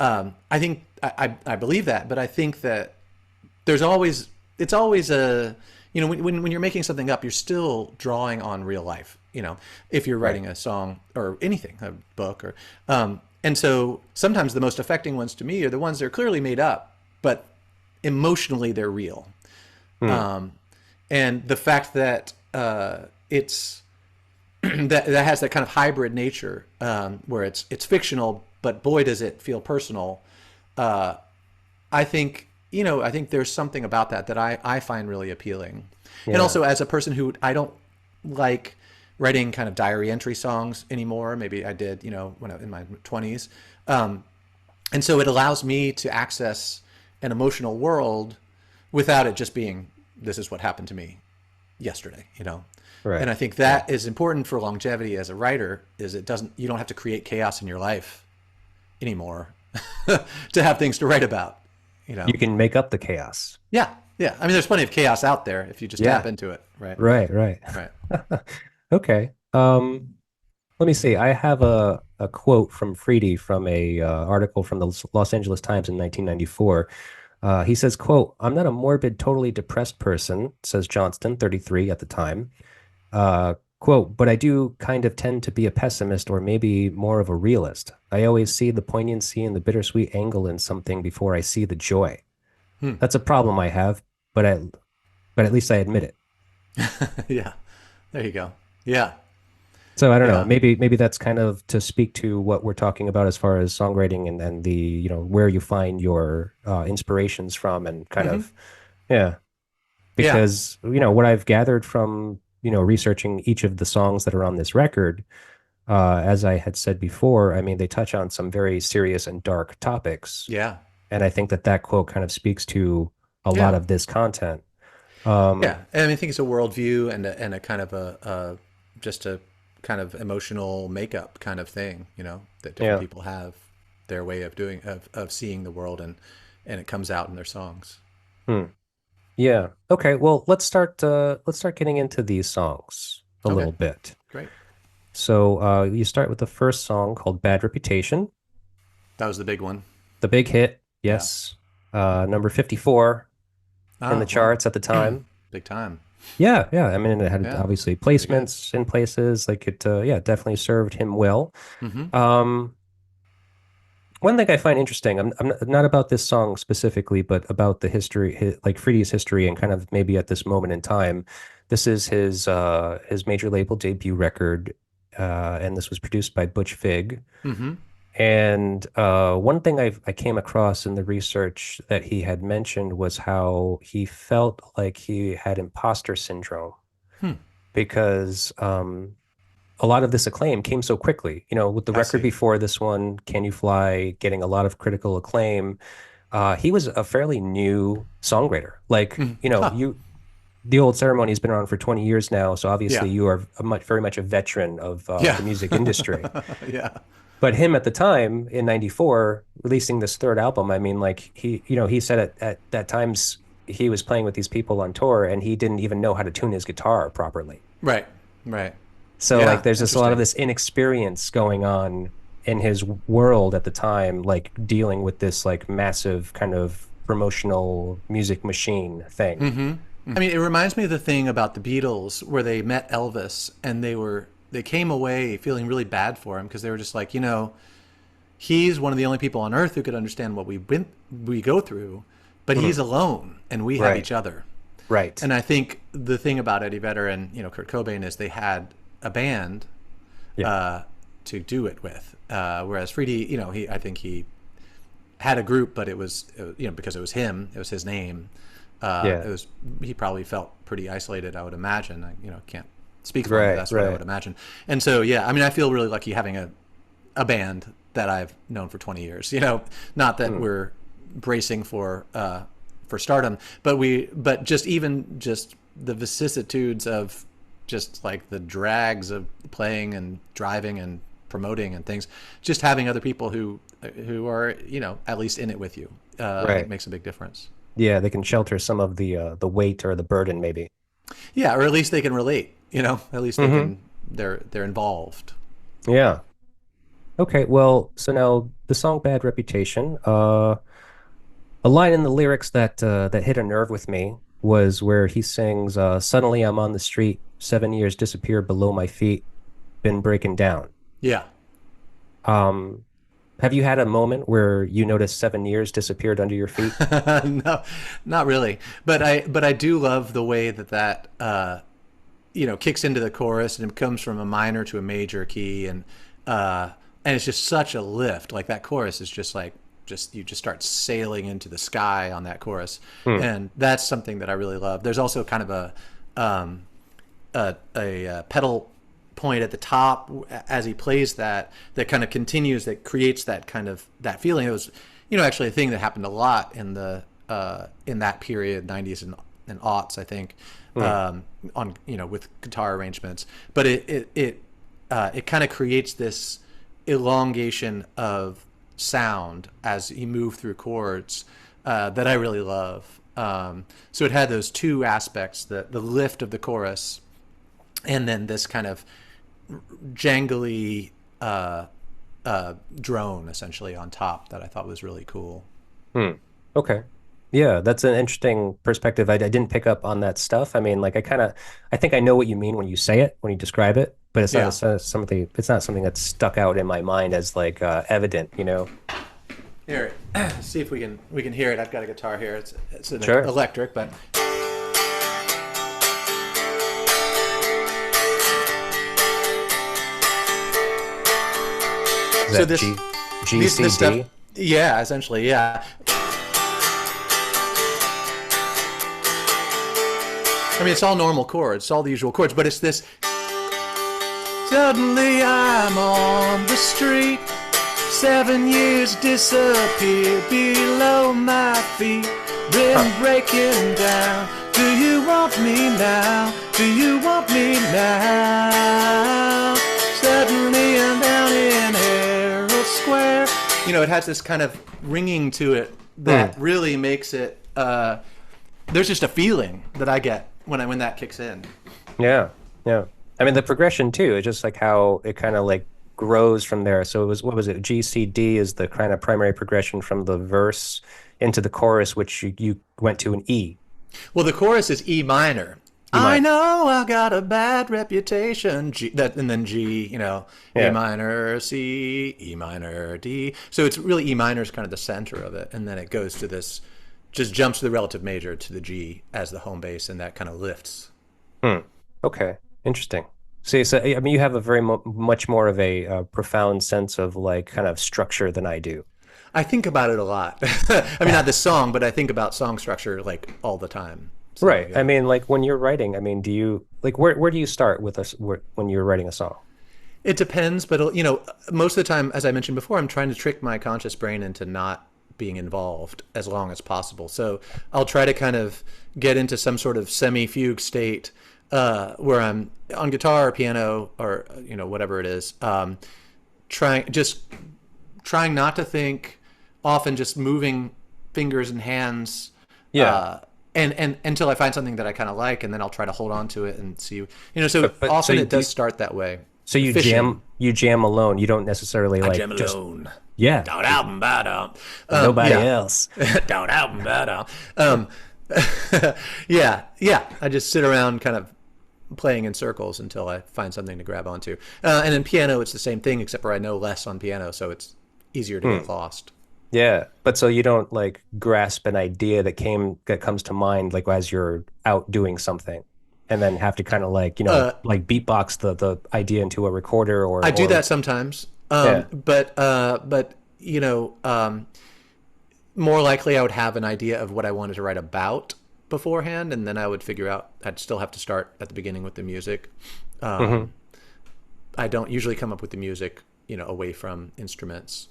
I think I believe that, but I think that there's always it's always a when you're making something up, you're still drawing on real life. If you're Right. writing a song or anything, a book or and so sometimes the most affecting ones to me are the ones that are clearly made up, but emotionally they're real. Hmm. And the fact that it's that has that kind of hybrid nature, where it's fictional, but boy does it feel personal. I think, I think there's something about that that I find really appealing. And Yeah. also, as a person who I don't like writing kind of diary entry songs anymore, maybe I did, when I in my 20s. And so it allows me to access an emotional world without it just being, this is what happened to me yesterday. And Right. I think Yeah. that is important for longevity as a writer, is you don't have to create chaos in your life anymore to have things to write about. You can make up the chaos. Yeah. Yeah. I mean, there's plenty of chaos out there if you just tap Yeah. into it. Right. Right. Right. Right. Okay. Let me see. I have a quote from Freedy from a article from the Los Angeles Times in 1994. He says, quote, "I'm not a morbid, totally depressed person," says Johnston, 33 at the time. Quote, "but I do kind of tend to be a pessimist or maybe more of a realist. I always see the poignancy and the bittersweet angle in something before I see the joy. Hmm. That's a problem I have, but at least I admit it." Yeah. There you go. Yeah. So I don't know. Yeah. Maybe that's kind of to speak to what we're talking about as far as songwriting and the, where you find your inspirations from and kind Hmm. of, yeah. Yeah. Because, what I've gathered from, researching each of the songs that are on this record, as I had said before, I mean, they touch on some very serious and dark topics. Yeah. And I think that that quote kind of speaks to a lot Yeah. of this content. Yeah. Um, And I mean, I think it's a worldview and a kind of just a kind of emotional makeup kind of thing, that different yeah. people have their way of doing, of seeing the world, and it comes out in their songs. Hmm. Yeah. Okay. Well, let's start getting into these songs a Okay. little bit. Great. So you start with the first song called Bad Reputation, That was the big one. the big hit, Yeah. yes. Number 54 in the Oh, wow. charts at the time. Big time. Yeah, yeah. I mean, it had Yeah. obviously Pretty good. placements in places like it, yeah, definitely served him well. Mm-hmm. Um, One thing I find interesting, I'm not about this song specifically, but about the history, like Freedy's history, and kind of maybe at this moment in time. This is his major label debut record, and this was produced by Butch Vig. Mm-hmm. And one thing I came across in the research that he had mentioned was how he felt like he had imposter syndrome Hmm. because a lot of this acclaim came so quickly. With the I record see. before this one, Can You Fly, getting a lot of critical acclaim, he was a fairly new songwriter. Like, Mm. Huh. the old ceremony has been around for 20 years now, so Yeah. obviously you are very much a veteran of Yeah. the music industry. Yeah. But him at the time in 94, releasing this third album, I mean, like he said at that times he was playing with these people on tour and he didn't even know how to tune his guitar properly. Right. Right. So like Yeah. there's just a lot of Interesting. this inexperience going on in his world at the time, like dealing with this like massive kind of promotional music machine thing. Mm-hmm. I mean, it reminds me of the thing about the Beatles where they met Elvis and they came away feeling really bad for him because they were just like, he's one of the only people on earth who could understand what we go through, but he's Mhm. alone and we have Right. each other. Right. And I think the thing about Eddie Vedder and Kurt Cobain is they had a band Yeah. to do it with, whereas Freddie, I think he had a group, but it was because it was him, it was his name. Yeah. It was He probably felt pretty isolated, I would imagine. I can't speak for him, but Right. that's what I would Right. imagine. And so yeah, I mean, I feel really lucky having a band that I've known for 20 years. Not that Mm. we're bracing for stardom, but just the vicissitudes of just like the drags of playing and driving and promoting and things, just having other people who are at least in it with you, I think Right. makes a big difference. Yeah, they can shelter some of the weight or the burden maybe. Yeah, or at least they can relate. At least Hmm. they're involved. Yeah. Okay, well, so now the song Bad Reputation, a line in the lyrics that hit a nerve with me was where he sings, "Suddenly I'm on the street, 7 years disappear below my feet, been breaking down." Yeah. Um, Have you had a moment where you noticed 7 years disappeared under your feet? No, not really. But I do love the way that kicks into the chorus and it comes from a minor to a major key, and it's just such a lift. Like that chorus is just like you just start sailing into the sky on that chorus, and that's something that I really love. There's also kind of a pedal point at the top as he plays that kind of continues, that creates that kind of that feeling. It was actually a thing that happened a lot in the in that period, 90s and aughts, I think, on with guitar arrangements. But it kind of creates this elongation of sound as he moved through chords that I really love. So it had those two aspects, the lift of the chorus and then this kind of jangly drone essentially on top that I thought was really cool. Okay. Yeah, that's an interesting perspective. I didn't pick up on that stuff. I mean, like I think I know what you mean when you say it, when you describe it, but it's Yeah. something, it's not something that's stuck out in my mind as like evident, you know? Here, see if we can hear it. I've got a guitar here. It's an Sure. electric, but Is so that this G, C, this stuff, D? yeah, essentially, yeah. I mean, it's all normal chords, it's all the usual chords, but it's this. Suddenly I'm on the street. 7 years disappear below my feet. Been breaking down. Do you want me now? Do you want me now? Suddenly I'm down in Herald Square. It has this kind of ringing to it that really makes it. There's just a feeling that I get when that kicks in. Yeah, yeah. I mean, the progression too, is just like how it kind of like grows from there. So it was, what was it? G, C, D is the kind of primary progression from the verse into the chorus, which you went to an E. Well, the chorus is E minor. I know I got a bad reputation. And then G, Yeah. A minor, C, E minor, D. So it's really E minor is kind of the center of it, and then it goes to this, just jumps to the relative major to the G as the home bass, and that kind of lifts. Okay, interesting. See, so I mean, you have a very much more of a profound sense of like kind of structure than I do. I think about it a lot. I mean, not this song, but I think about song structure like all the time. So, Right. yeah. I mean, like when you're writing, I mean, do you like where do you start with when you're writing a song? It depends, but most of the time, as I mentioned before, I'm trying to trick my conscious brain into not being involved as long as possible. So I'll try to kind of get into some sort of semi-fugue state where I'm on guitar or piano or whatever it is, trying not to think, often just moving fingers and hands. Yeah. And until I find something that I kind of like, and then I'll try to hold on to it and see. So But often so it does start that way. so you Fishing. jam alone. You don't necessarily like Jam just alone. yeah, Don't album bada. nobody Yeah. else. Don't album bada. Yeah. I just sit around kind of playing in circles until I find something to grab onto. And in piano, it's the same thing, except for I know less on piano, so it's easier to get lost. Yeah, but so you don't like grasp an idea that comes to mind like as you're out doing something, and then have to kind of like like beatbox the idea into a recorder I do or that sometimes, Yeah. but more likely I would have an idea of what I wanted to write about beforehand, and then I would figure out. I'd still have to start at the beginning with the music. I don't usually come up with the music, away from instruments.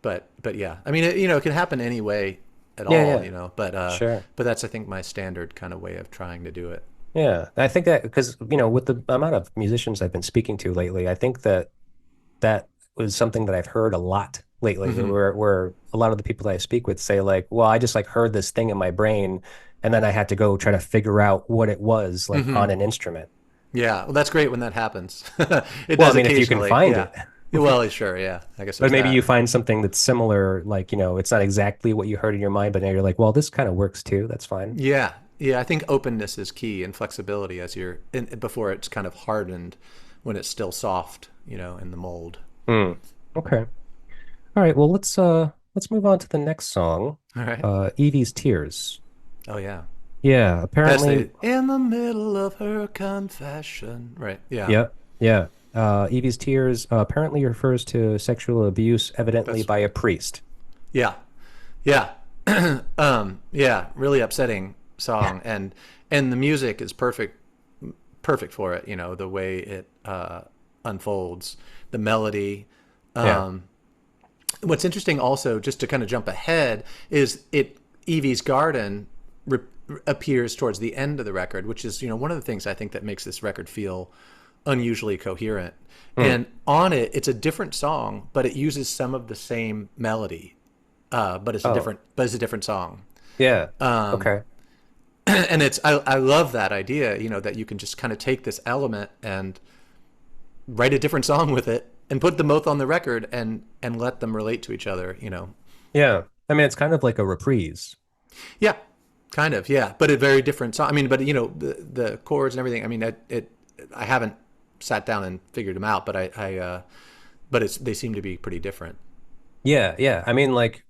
But yeah, I mean, it can happen any way at Yeah, all, yeah. But Sure. but that's, I think, my standard kind of way of trying to do it. Yeah, I think that because with the amount of musicians I've been speaking to lately, I think that was something that I've heard a lot lately, where a lot of the people that I speak with say like, well, I just like heard this thing in my brain, and then I had to go try to figure out what it was like on an instrument. Yeah, well, that's great when that happens. It Well, I does mean, if you can occasionally. find Yeah. it. Well, sure, yeah. I guess But there's maybe that. you find something that's similar, like, it's not exactly what you heard in your mind, but now you're like, well, this kind of works too. That's fine. Yeah, yeah. I think openness is key, and flexibility as before it's kind of hardened, when it's still soft, in the mold. Okay. All right, well let's move on to the next song. All right. Evie's Tears. Oh yeah. Yeah, As apparently they in the middle of her confession. Right. Yeah. yeah, yeah. Evie's Tears apparently refers to sexual abuse, evidently That's by a priest. yeah. Yeah. Yeah, really upsetting song, and the music is perfect for it, the way it unfolds, the melody. Yeah. Um what's interesting also, just to kind of jump ahead, is Evie's Garden re- appears towards the end of the record, which is one of the things I think that makes this record feel unusually coherent. Hmm. And on it, it's a different song, but it uses some of the same melody, but Oh, it's a different song. yeah. Okay. And I love that idea, that you can just kind of take this element and write a different song with it and put them both on the record and let them relate to each other. Yeah. I mean, it's kind of like a reprise. Yeah, kind of, yeah, but a very different song. I mean, but the chords and everything. I mean, I haven't sat down and figured them out, but but they seem to be pretty different. Yeah, yeah. I mean, like,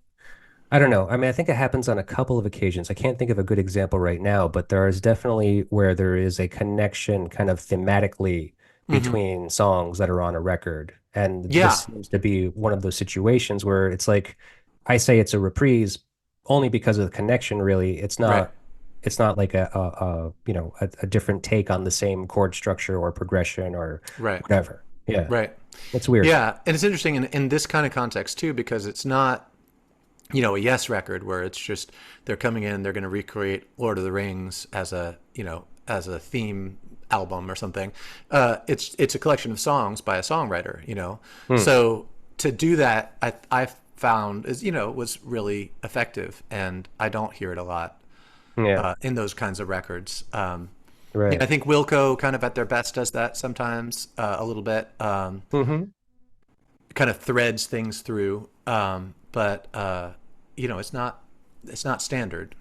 I don't know. I mean, I think it happens on a couple of occasions. I can't think of a good example right now, but there is definitely where there is a connection kind of thematically Hmm. between songs that are on a record. And this Yeah, seems to be one of those situations where it's like I say it's a reprise only because of the connection, really. right, It's not like a different take on the same chord structure or progression or right, whatever. Yeah. right. It's weird. Yeah, and it's interesting in this kind of context too, because it's not a Yes record where it's just they're coming in, they're going to recreate Lord of the Rings as a theme album or something. It's a collection of songs by a songwriter. Hmm. So to do that, I found is was really effective, and I don't hear it a lot Yeah. in those kinds of records. I Right. think Wilco kind of at their best does that sometimes a little bit. Hmm. Kind of threads things through, but it's not standard.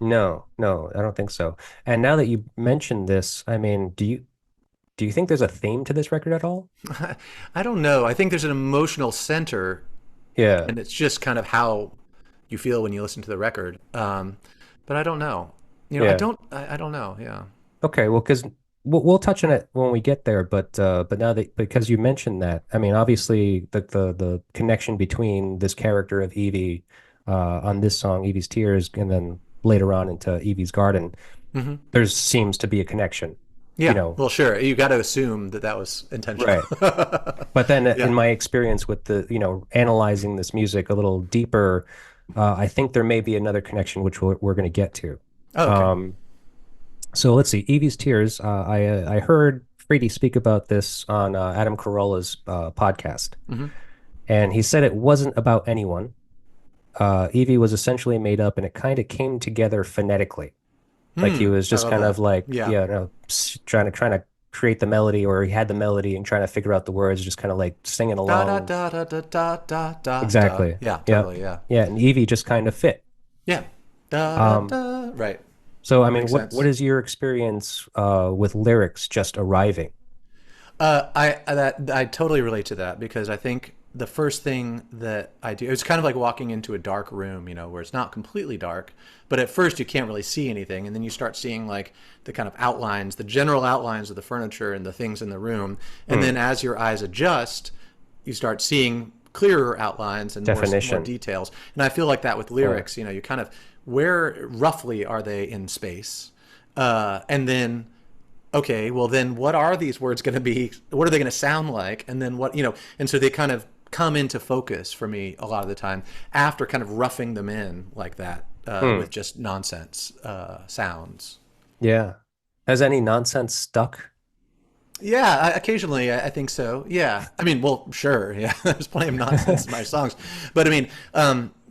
No, no, I don't think so. And now that you mentioned this, I mean, do you think there's a theme to this record at all? I don't know. I think there's an emotional center, Yeah. and it's just kind of how you feel when you listen to the record. But I don't know. Yeah. I don't know. Yeah. Okay, well, because we'll touch on it when we get there, but now that because you mentioned that, I mean, obviously the connection between this character of Evie on this song, Evie's Tears, and then later on into Evie's Garden, Hmm. there seems to be a connection, you Yeah. know. Well, sure. You got to assume that that was intentional. Right. But then Yeah. in my experience with analyzing this music a little deeper, I think there may be another connection which we're going to get to. Oh, okay. Um, so let's see, Evie's Tears. I heard Freedy speak about this on Adam Carolla's podcast, Hmm. and he said it wasn't about anyone. Evie was essentially made up, and it kind of came together phonetically. Like he was I just love kind of that. like, Yeah. yeah, no, trying to create the melody, or he had the melody and trying to figure out the words, just kind of like singing Da da along. da da da da da da da. Exactly. Yeah. Yeah. Totally. Yeah. Yeah. And Evie just kind of fit. Yeah. Da da Um, da. Right. so I mean, Makes what sense. is your experience with lyrics just arriving? I totally relate to that, because I think the first thing that I do, it's kind of like walking into a dark room, where it's not completely dark, but at first you can't really see anything, and then you start seeing like the kind of outlines, the general outlines of the furniture and the things in the room, and Hmm. then as your eyes adjust, you start seeing clearer outlines and more Definition. details. And I feel like that with Yeah. lyrics, you kind of, where roughly are they in space, and then okay, well then what are these words going to be? What are they going to sound like? And then and so they kind of come into focus for me a lot of the time after kind of roughing them in like that, Hmm. with just nonsense sounds. Yeah. Has any nonsense stuck? Yeah, occasionally I think so. Yeah, I mean, well, sure. Yeah, there's plenty of nonsense in my songs, but I mean,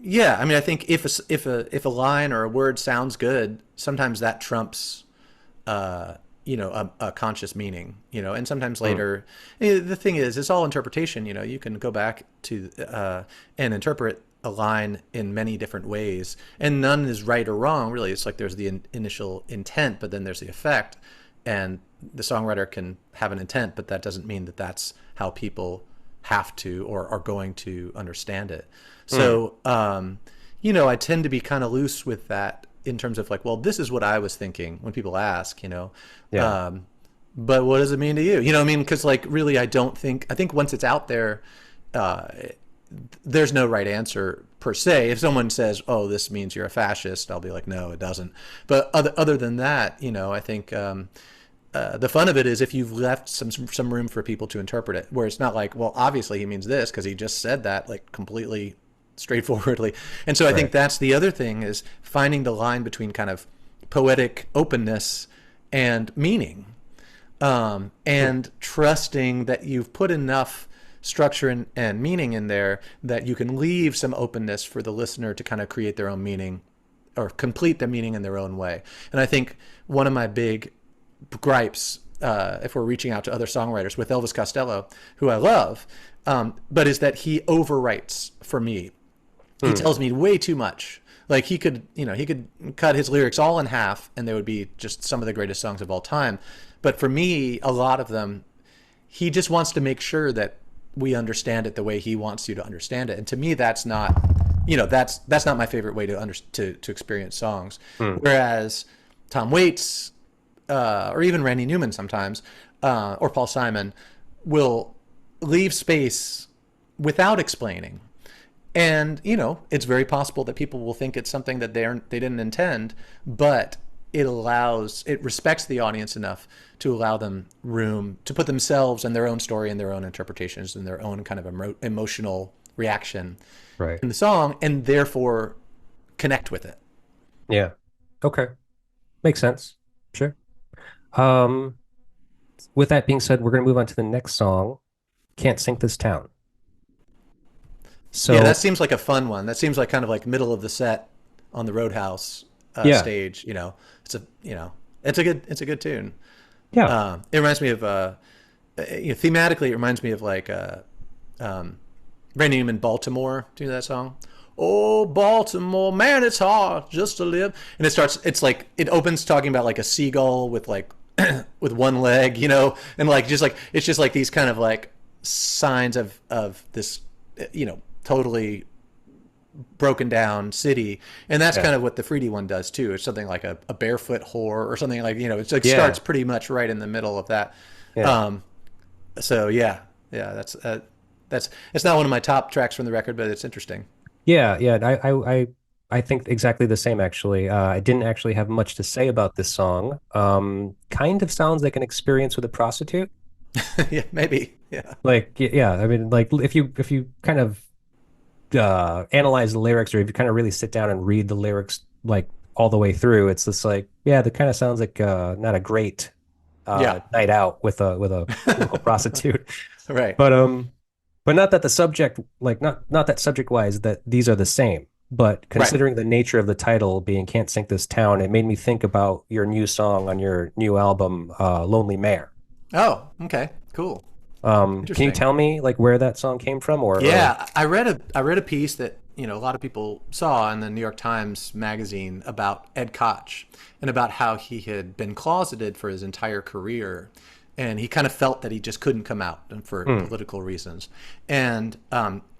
yeah, I mean, I think if a line or a word sounds good, sometimes that trumps a conscious meaning, and sometimes Hmm. later, the thing is, it's all interpretation. You can go back to and interpret a line in many different ways, and none is right or wrong, really. It's like there's the initial intent, but then there's the effect, and the songwriter can have an intent, but that doesn't mean that that's how people have to or are going to understand it. So, I tend to be kind of loose with that in terms of like, well, this is what I was thinking when people ask, Yeah. but what does it mean to you? You know what I mean? Because like, really, I think once it's out there, uh, there's no right answer per se. If someone says, "Oh, this means you're a fascist," I'll be like, "No, it doesn't." But other than that, I think the fun of it is if you've left some room for people to interpret it, where it's not like, well, obviously he means this because he just said that like completely straightforwardly. And so I think that's the other thing, is finding the line between kind of poetic openness and meaning, and trusting that you've put enough structure and meaning in there that you can leave some openness for the listener to kind of create their own meaning or complete the meaning in their own way. And I think one of my big gripes, if we're reaching out to other songwriters, with Elvis Costello, who I love, but is that he overwrites for me. He tells me way too much. Like he could cut his lyrics all in half and they would be just some of the greatest songs of all time. But for me, a lot of them, he just wants to make sure that we understand it the way he wants you to understand it. And to me, that's not, that's not my favorite way to experience songs. Whereas Tom Waits, or even Randy Newman sometimes, or Paul Simon, will leave space without explaining. And, it's very possible that people will think it's something that they didn't intend, but it respects the audience enough to allow them room to put themselves and their own story and their own interpretations and their own kind of emotional reaction in the song, and therefore connect with it. Yeah. Okay. Makes sense. Sure. Um, with that being said, we're going to move on to the next song, Can't Sink This Town. So Yeah, that seems like a fun one. That seems like kind of like middle of the set on the Roadhouse stage. It's a good tune. Yeah. It reminds me of thematically. It reminds me of like Randy Newman, Baltimore. Do you know that song? Oh, Baltimore, man, it's hard just to live. And it opens talking about like a seagull with like with one leg, and like it's just like these kind of like signs of this, totally broken down city. And that's kind of what the Freedy one does too. It's something like a barefoot whore or something like, it's like starts pretty much right in the middle of that. Yeah. So that's it's not one of my top tracks from the record, but it's interesting. Yeah. I think exactly the same, actually. I didn't actually have much to say about this song. Kind of sounds like an experience with a prostitute. Yeah, maybe. Yeah. Like, yeah, I mean, like if you kind of analyze the lyrics, or if you kind of really sit down and read the lyrics like all the way through, it's just like, yeah, that kind of sounds like not a great night out with a local prostitute. Right. But not that the subject, like not that subject wise that these are the same, but considering the nature of the title being Can't Sink This Town, it made me think about your new song on your new album, Lonely Mare. Oh, okay. Cool. Can you tell me like where that song came from? Yeah, I read a piece that a lot of people saw in the New York Times magazine about Ed Koch and about how he had been closeted for his entire career, and he kind of felt that he just couldn't come out for political reasons. And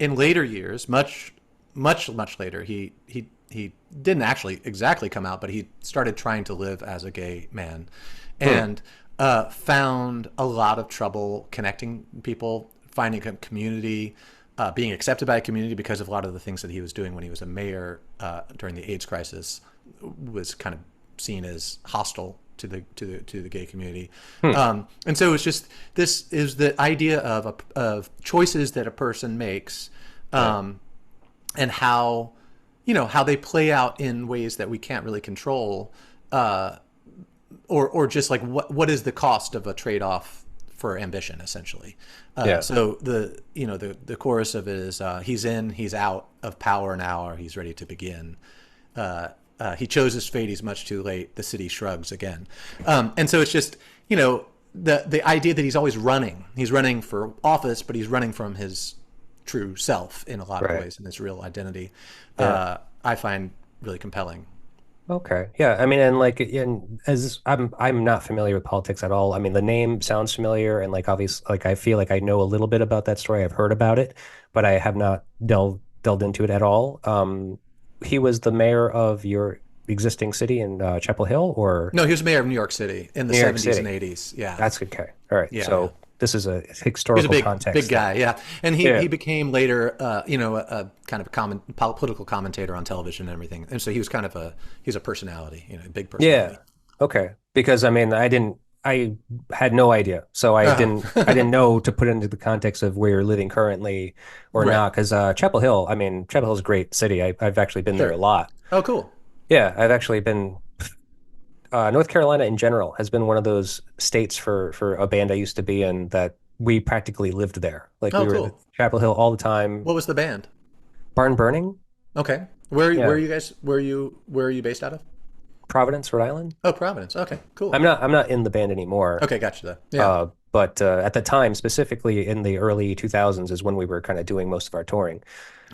in later years, much later, he didn't actually exactly come out, but he started trying to live as a gay man, and found a lot of trouble connecting people, finding a community, being accepted by a community, because of a lot of the things that he was doing when he was a mayor during the AIDS crisis was kind of seen as hostile to the gay community. And so it's just, this is the idea of choices that a person makes, and how they play out in ways that we can't really control, or just like what is the cost of a trade-off for ambition, essentially. So the chorus of it is, he's in, he's out of power now, or he's ready to begin. He chose his fate, he's much too late, the city shrugs again. And so it's just, the idea that he's always running. He's running for office, but he's running from his true self in a lot of ways, and his real identity. I find really compelling. Okay. Yeah. I mean, and like, and as I'm not familiar with politics at all. I mean, the name sounds familiar, and like obviously, like I feel like I know a little bit about that story. I've heard about it, but I have not delved into it at all. He was the mayor of your existing city in Chapel Hill, or No, he was mayor of New York City in the New York 70s and City. 80s. Yeah. That's okay. All right. Yeah, yeah. So this is a He was a historical big context then. guy, yeah, and he Yeah. he became later, a kind of a political commentator on television and everything, and so he was kind of he's a personality, a big Yeah. personality. Okay. Because I mean, I had no idea. So I Uh-huh. didn't know to put into the context of where you're living currently or Right. not. Because Chapel Hill, I mean, Chapel Hill's a great city. I've actually been there a Sure. lot. Oh, cool. Yeah, I've actually been. North Carolina in general has been one of those states for a band I used to be in that we practically lived there. Like Oh, we were at cool. Chapel Hill all the time. What was the band? Barn burning? Okay. Where Yeah. are you guys? Where are you based out of? Providence, Rhode Island. Oh, Providence. Okay, cool. I'm not in the band anymore. Okay, gotcha. Though. Yeah. But at the time, specifically in the early 2000s, is when we were kind of doing most of our touring.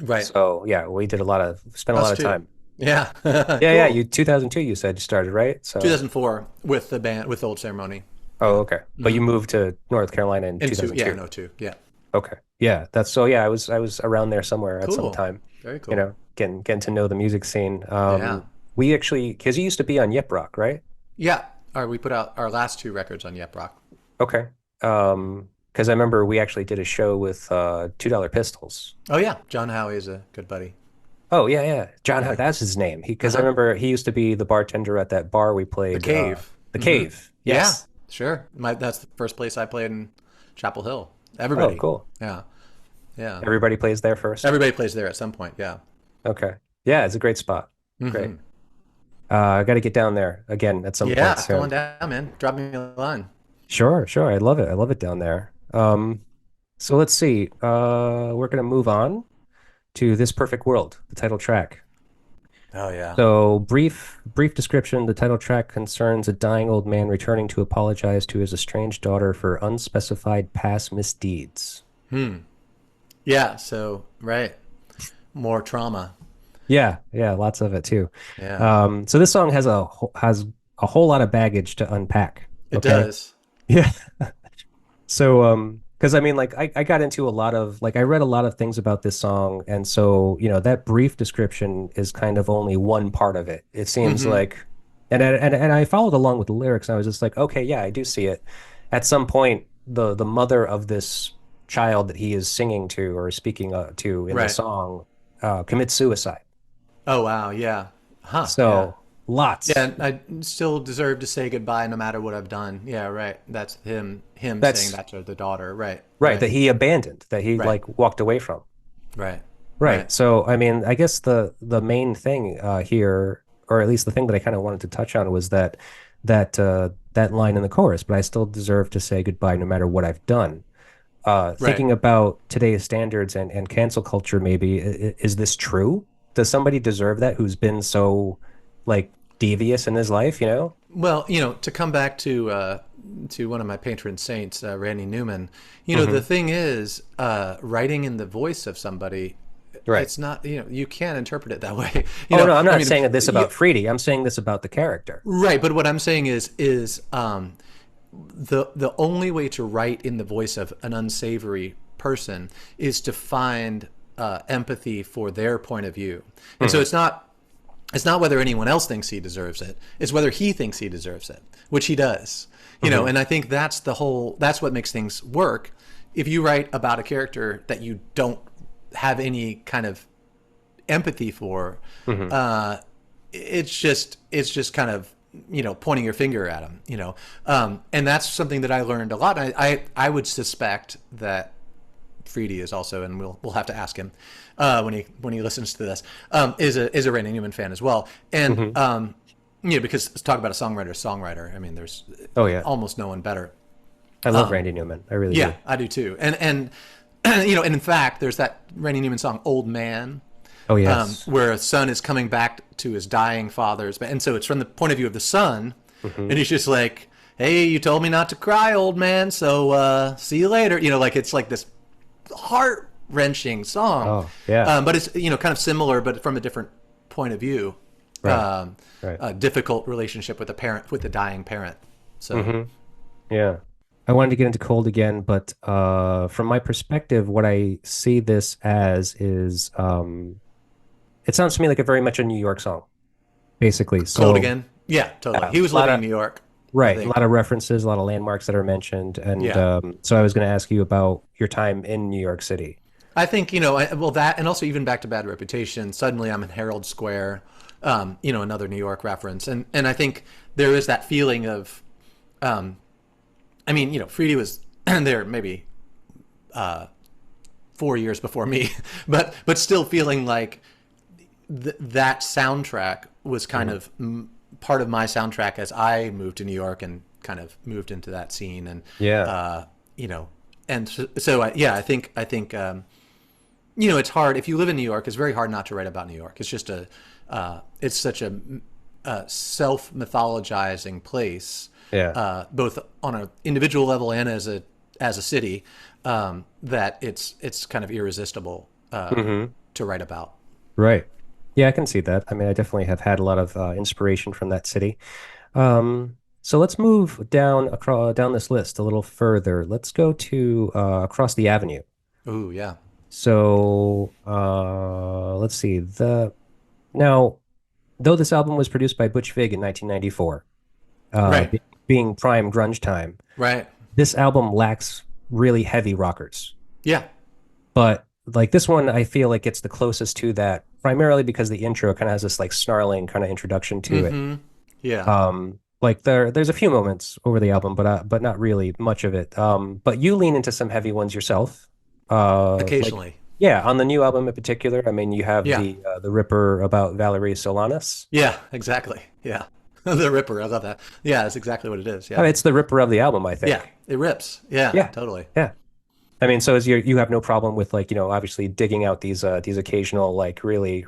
Right. So yeah, we did spent a Us lot of too. time. Yeah. Yeah, yeah. Cool. You 2002, you said you started, right? So 2004 with the band with Old Ceremony. oh, okay. But you moved to North Carolina in And two, yeah, 2002. no, two. Yeah. Okay. Yeah, that's so. Yeah, I was around there somewhere at some Cool. time. Very You cool. know, getting to know the music scene. Yeah. We actually because you used to be on Yip Rock, right? Yeah. All right, we put out our last two records on Yep Rock. Okay. Because I remember we actually did a show with $2 Pistols. Oh yeah, John Howie is a good buddy. Oh yeah, yeah. John, Yeah. that's his name. Because I Uh-huh. remember he used to be the bartender at that bar we The played, Cave. the Cave. Yeah, Yes. sure. That's the first place I played in Chapel Hill. Oh, Everybody. cool. Yeah. Yeah. Everybody plays there first. Everybody plays there at some point. Yeah. Okay. Yeah, it's a great spot. Great. Hmm. I got to get down there again at some point Yeah. Come on soon. down, man. Drop me a line. Sure, sure. I love it. I love it down there. So let's see. We're gonna move on to This Perfect World, the title track. Oh yeah. So, brief description. The title track concerns a dying old man returning to apologize to his estranged daughter for unspecified past misdeeds. Yeah. So right. More trauma. Yeah, yeah, lots of it too. Yeah. So this song has a whole lot of baggage to unpack. It Okay. does. Yeah. So, because I mean, like, I got into a lot of, like, I read a lot of things about this song. And so, that brief description is kind of only one part of it. It seems Hmm. like, and I followed along with the lyrics, and I was just like, okay, yeah, I do see it. At some point, the mother of this child that he is singing to or speaking to in the Right. song commits suicide. Oh wow. Yeah. Huh. Yeah. So, lots. Yeah, and I still deserve to say goodbye no matter what I've done. Yeah, right. That's him saying That's that to the daughter. Right. right, Right. that he abandoned, that he Right. like walked away from. Right. Right. Right. So, I mean, I guess the main thing here, or at least the thing that I kind of wanted to touch on, was that line in the chorus. But I still deserve to say goodbye no matter what I've done. Right. Thinking about today's standards and cancel culture, maybe is this true? Does somebody deserve that who's been so like devious in his life? Well, to come back to one of my patron saints, Randy Newman, the Hmm. thing is, writing in the voice of somebody, Right. it's not, you can't interpret it that way. Oh no, I'm I not mean, saying this you, about Freedy. I'm saying this about the character. right. But what I'm saying is the only way to write in the voice of an unsavory person is to find empathy for their point of view, and so it's not whether anyone else thinks he deserves it. It's whether he thinks he deserves it, which he does. And I think that's what makes things work. If you write about a character that you don't have any kind of empathy for, it's just kind of pointing your finger at him. And that's something that I learned a lot. I would suspect that Freedy is also, and we'll have to ask him when he listens to this, is a Randy Newman fan as well. And because talk about a songwriter. I mean, there's Oh yeah, almost no one better. I love Randy Newman. I really Yeah, do. I do too. And and in fact, there's that Randy Newman song "Old Man," Oh yes. where a son is coming back to his dying father's, and so it's from the point of view of the son, and he's just like, "Hey, you told me not to cry, old man, so see you later." Like it's like this heart wrenching song. Oh, yeah. But it's kind of similar, but from a different point of view. Right. Right. a difficult relationship with a parent, with a dying parent. So Yeah. I wanted to get into Cold again, but from my perspective, what I see this as is it sounds to me like a very much a New York song, basically. Cold So again. Yeah, totally. a He was lot living in of New York, I right, a think. lot of references, a lot of landmarks that are mentioned, and Yeah. so I was going to ask you about your time in New York City. I think, well, that, and also even back to Bad Reputation, suddenly I'm in Herald Square, another New York reference. And I think there is that feeling of, Freedy was there maybe 4 years before me, but still feeling like that soundtrack was kind of part of my soundtrack as I moved to New York and kind of moved into that scene. And, Yeah. uh, you know, and so I think, it's hard if you live in New York. It's very hard not to write about New York. It's just it's such a self mythologizing place, Yeah. both on an individual level and as a city, that it's kind of irresistible to write about. Right. Yeah, I can see that. I mean, I definitely have had a lot of inspiration from that city. So let's move down this list a little further. Let's go to Across the Avenue. Ooh, yeah, So let's see. The now, though this album was produced by Butch Vig in 1994, right, being prime grunge time, right, this album lacks really heavy rockers. yeah, But like this one, I feel like it's the closest to that, primarily because the intro kind of has this like snarling kind of introduction to it. yeah. Like there's a few moments over the album, but not really much of it. But you lean into some heavy ones yourself. Like Occasionally, yeah, on the new album in particular. I mean, you have yeah, the Ripper about Valerie Solanas. yeah, exactly, yeah. The Ripper, I love that. Yeah, that's exactly what it is. I Yeah, mean, it's the Ripper of the album, I yeah, think. it rips. Yeah, Yeah, totally. yeah. I mean, so is you have no problem with like, obviously digging out these occasional like really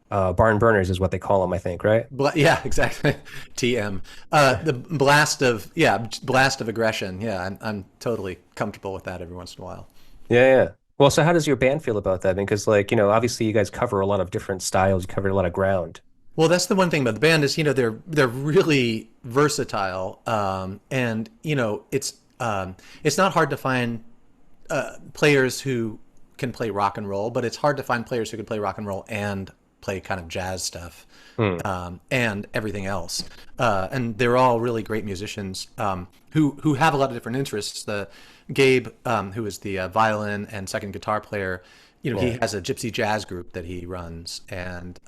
barn burners is what they call them, I think, right? Yeah, exactly. TM. The blast of aggression. Yeah, I'm totally comfortable with that every once in a while. Yeah, yeah. Well, so how does your band feel about that? Because like, obviously you guys cover a lot of different styles, you cover a lot of ground. Well, that's the one thing about the band is they're really versatile, and it's not hard to find players who can play rock and roll, but it's hard to find players who can play rock and roll and play kind of jazz stuff, Hmm. and everything else. And they're all really great musicians, who have a lot of different interests. The Gabe, who is the violin and second guitar player, he Yeah. has a gypsy jazz group that he runs, and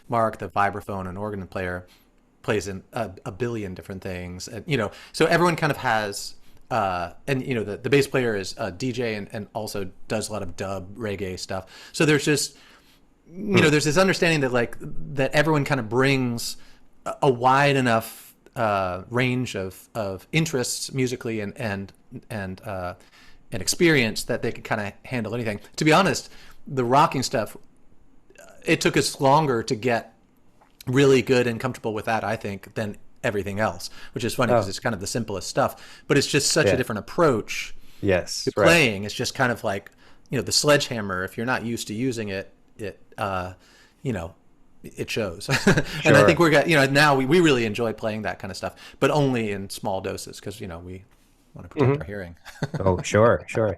Mark, the vibraphone and organ player, plays in a billion different things, and so everyone kind of has. And the bass player is a DJ and also does a lot of dub reggae stuff. So there's just there's this understanding that that everyone kind of brings a wide enough range of interests musically and experience that they can kind of handle anything. To be honest, the rocking stuff, it took us longer to get really good and comfortable with that, I think, than everything else, which is funny because Oh, it's kind of the simplest stuff, but it's just such a yeah. different approach Yes, to right. playing. It's just kind of like, the sledgehammer, if you're not used to using it, you know, it shows. And I think Sure. now we really enjoy playing that kind of stuff, but only in small doses because, we want to protect Hmm. our hearing. Oh, sure, sure.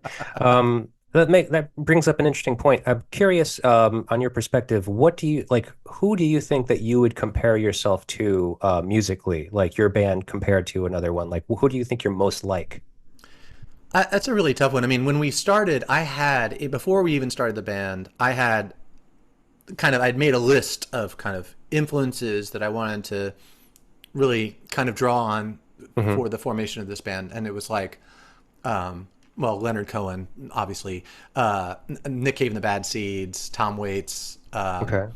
That brings up an interesting point. I'm curious, on your perspective, what do you like? Who do you think that you would compare yourself to musically, like your band compared to another one? Like, who do you think you're most like? That's a really tough one. I mean, when we started, before we even started the band, I'd made a list of kind of influences that I wanted to really kind of draw on Hmm. for the formation of this band. And it was like, Leonard Cohen, obviously, Nick Cave and the Bad Seeds, Tom Waits, Okay.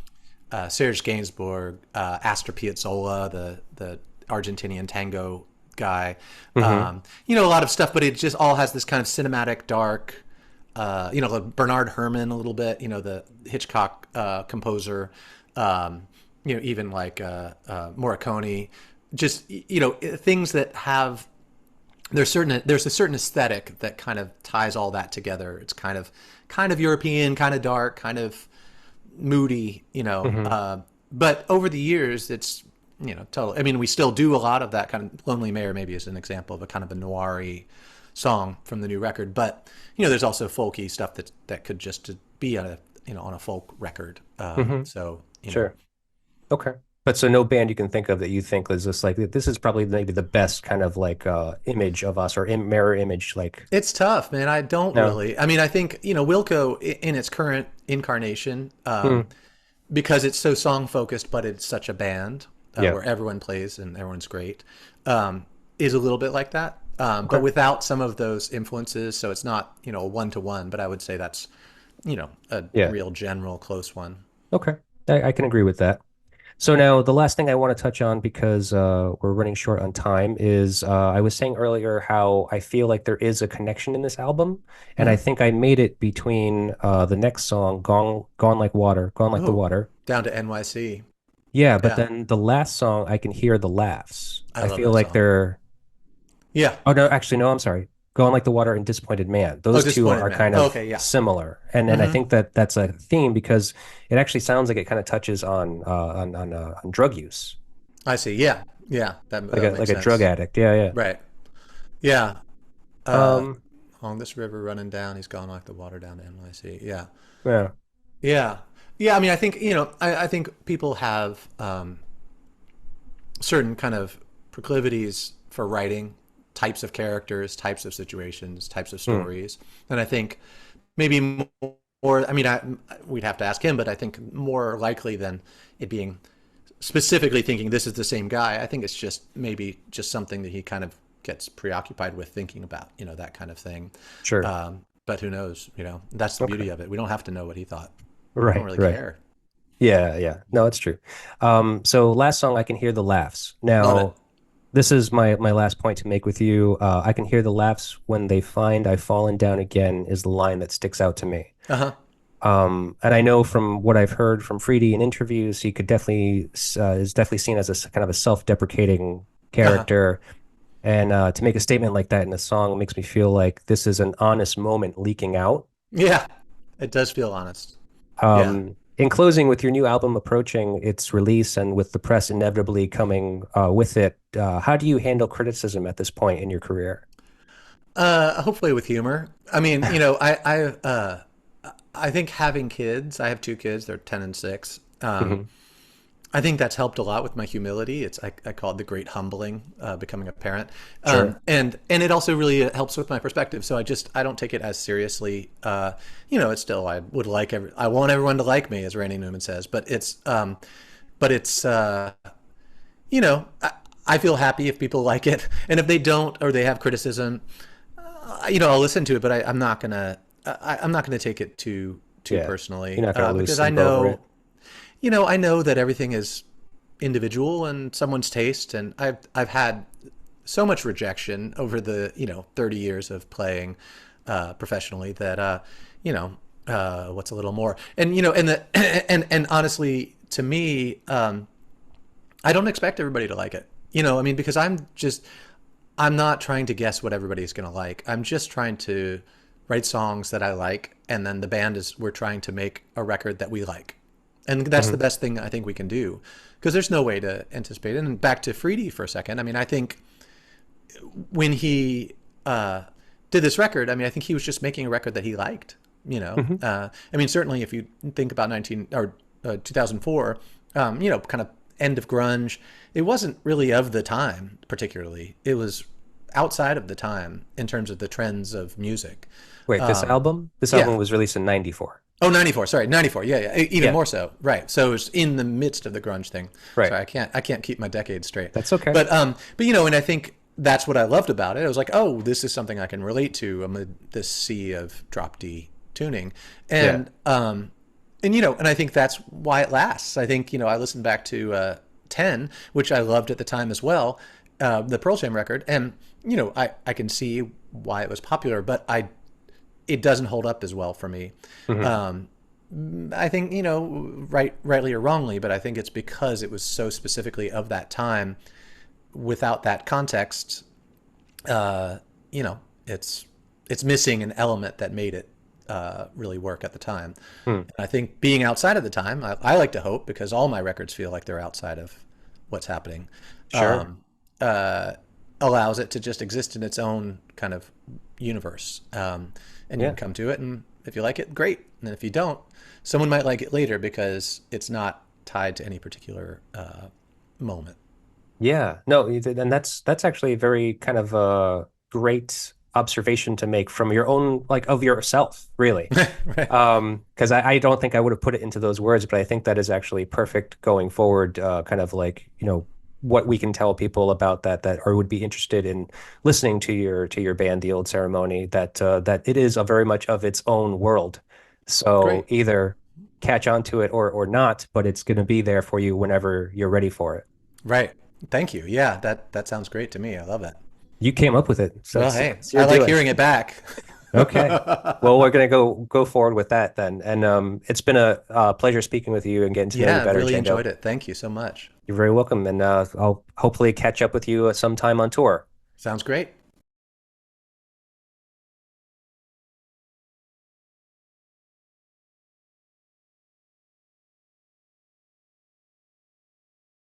Serge Gainsbourg, Astor Piazzolla, the Argentinian tango guy. Hmm. A lot of stuff, but it just all has this kind of cinematic, dark, like Bernard Herrmann a little bit, the Hitchcock composer, even like Morricone, just, things that have, there's a certain aesthetic that kind of ties all that together. It's kind of European, kind of dark, kind of moody, Hmm. But over the years, it's, total. I mean, we still do a lot of that kind of. Lonely Mayor maybe is an example of a kind of a noir-y song from the new record. But, there's also folky stuff that could just be on a folk record. So, Sure. Okay. But so no band you can think of that you think is just like, this is probably maybe the best kind of like image of us or mirror image, like. It's tough, man. I don't No. really. I mean, I think, Wilco in its current incarnation, because it's so song focused, but it's such a band Yeah. where everyone plays and everyone's great, is a little bit like that. Okay. But without some of those influences. So it's not, a one-to-one, but I would say that's, a Yeah. real general close one. Okay. I can agree with that. So now the last thing I want to touch on, because we're running short on time, is I was saying earlier how I feel like there is a connection in this album, and I think I made it between the next song, Gone Like Water, Gone Like the Oh, Water. down to NYC. Yeah, but Yeah. then the last song, I can hear the laughs. I I love feel that like song. they're. Yeah. Oh no, actually no, I'm sorry. Gone Like the Water and Disappointed Man. Oh, Those two Disappointed are Man. kind Oh, of okay, yeah. similar, and I think that that's a theme because it actually sounds like it kind of touches on drug use, I see. Yeah. Yeah. That like makes a drug sense. addict. Yeah, yeah. Right. Yeah. Uh, Um, Along this river running down, he's gone like the water down to NYC. Yeah. yeah, Yeah. Yeah. I mean, I think, I think people have certain kind of proclivities for writing types of characters, types of situations, types of stories. And I think maybe more, I mean, we'd have to ask him, but I think more likely than it being specifically thinking this is the same guy, I think it's just maybe just something that he kind of gets preoccupied with thinking about, that kind of thing. sure. But who knows, that's the beauty of it. We don't have to know what he thought. We don't Right, really right. care. Yeah, yeah. No, it's true. So last song, I can hear the laughs. Love it. Now, this is my last point to make with you. I can hear the laughs when they find I've fallen down again is the line that sticks out to me. Uh-huh. And I know from what I've heard from Freedy in interviews, he could definitely is definitely seen as kind of a self-deprecating Uh-huh. character. And to make a statement like that in a song makes me feel like this is an honest moment leaking out. Yeah. It does feel honest. Yeah. In closing, with your new album approaching its release and with the press inevitably coming with it, how do you handle criticism at this point in your career? Hopefully with humor. I mean, I think having kids, I have two kids, they're 10 and 6. Mhm. I think that's helped a lot with my humility. I call it the great humbling, becoming a parent. Sure. And it also really helps with my perspective. So I don't take it as seriously. It's still, I want everyone to like me, as Randy Newman says, but I feel happy if people like it. And if they don't, or they have criticism, I'll listen to it, but I'm not gonna take it too Yeah. personally, You're not going to lose because I sleep over it. know, I know that everything is individual and someone's taste, and I've had so much rejection over the 30 years of playing professionally that what's a little more, and and the and honestly, to me, I don't expect everybody to like it. I mean, because I'm not trying to guess what everybody's going to like. I'm just trying to write songs that I like, and then we're trying to make a record that we like. And that's the best thing I think we can do, because there's no way to anticipate it. And back to Freedy for a second. I mean, I think when he did this record, I mean, I think he was just making a record that he liked. I mean, certainly if you think about 2004, kind of end of grunge, it wasn't really of the time particularly. It was outside of the time in terms of the trends of music. Wait, this album? This Yeah. album was released in 94. Oh, 94. Sorry, 94. Yeah, yeah. Even Yeah. more so. Right. So it was in the midst of the grunge thing. Right. Sorry, I can't keep my decades straight. That's okay. But and I think that's what I loved about it. I was like, oh, this is something I can relate to amid this sea of drop D tuning. And and I think that's why it lasts. I think, I listened back to 10, which I loved at the time as well, the Pearl Jam record, and I can see why it was popular, but it doesn't hold up as well for me. I think, rightly or wrongly, but I think it's because it was so specifically of that time. Without that context, it's missing an element that made it really work at the time. Hmm. And I think being outside of the time, I like to hope, because all my records feel like they're outside of what's happening, Sure. uh, allows it to just exist in its own kind of universe. And you Yeah. can come to it, and if you like it, great. And if you don't, someone might like it later because it's not tied to any particular moment. Yeah, no, and that's actually a very kind of great observation to make from your own like of yourself, really. Right. Because I don't think I would have put it into those words, but I think that is actually perfect going forward, kind of like, what we can tell people about that or would be interested in listening to your band, The Old Ceremony, that it is a very much of its own world. So Great. either catch on to it or not, but it's going to be there for you whenever you're ready for it. Right. Thank you. Yeah, that sounds great to me. I love it. You came up with it, so Well, hey, it's I your like doing. hearing it back. Okay. Well, we're gonna go forward with that then. And it's been a pleasure speaking with you and getting to know you Yeah, better, really Django. enjoyed it. Thank you so much. You're very welcome, and I'll hopefully catch up with you sometime on tour. Sounds great.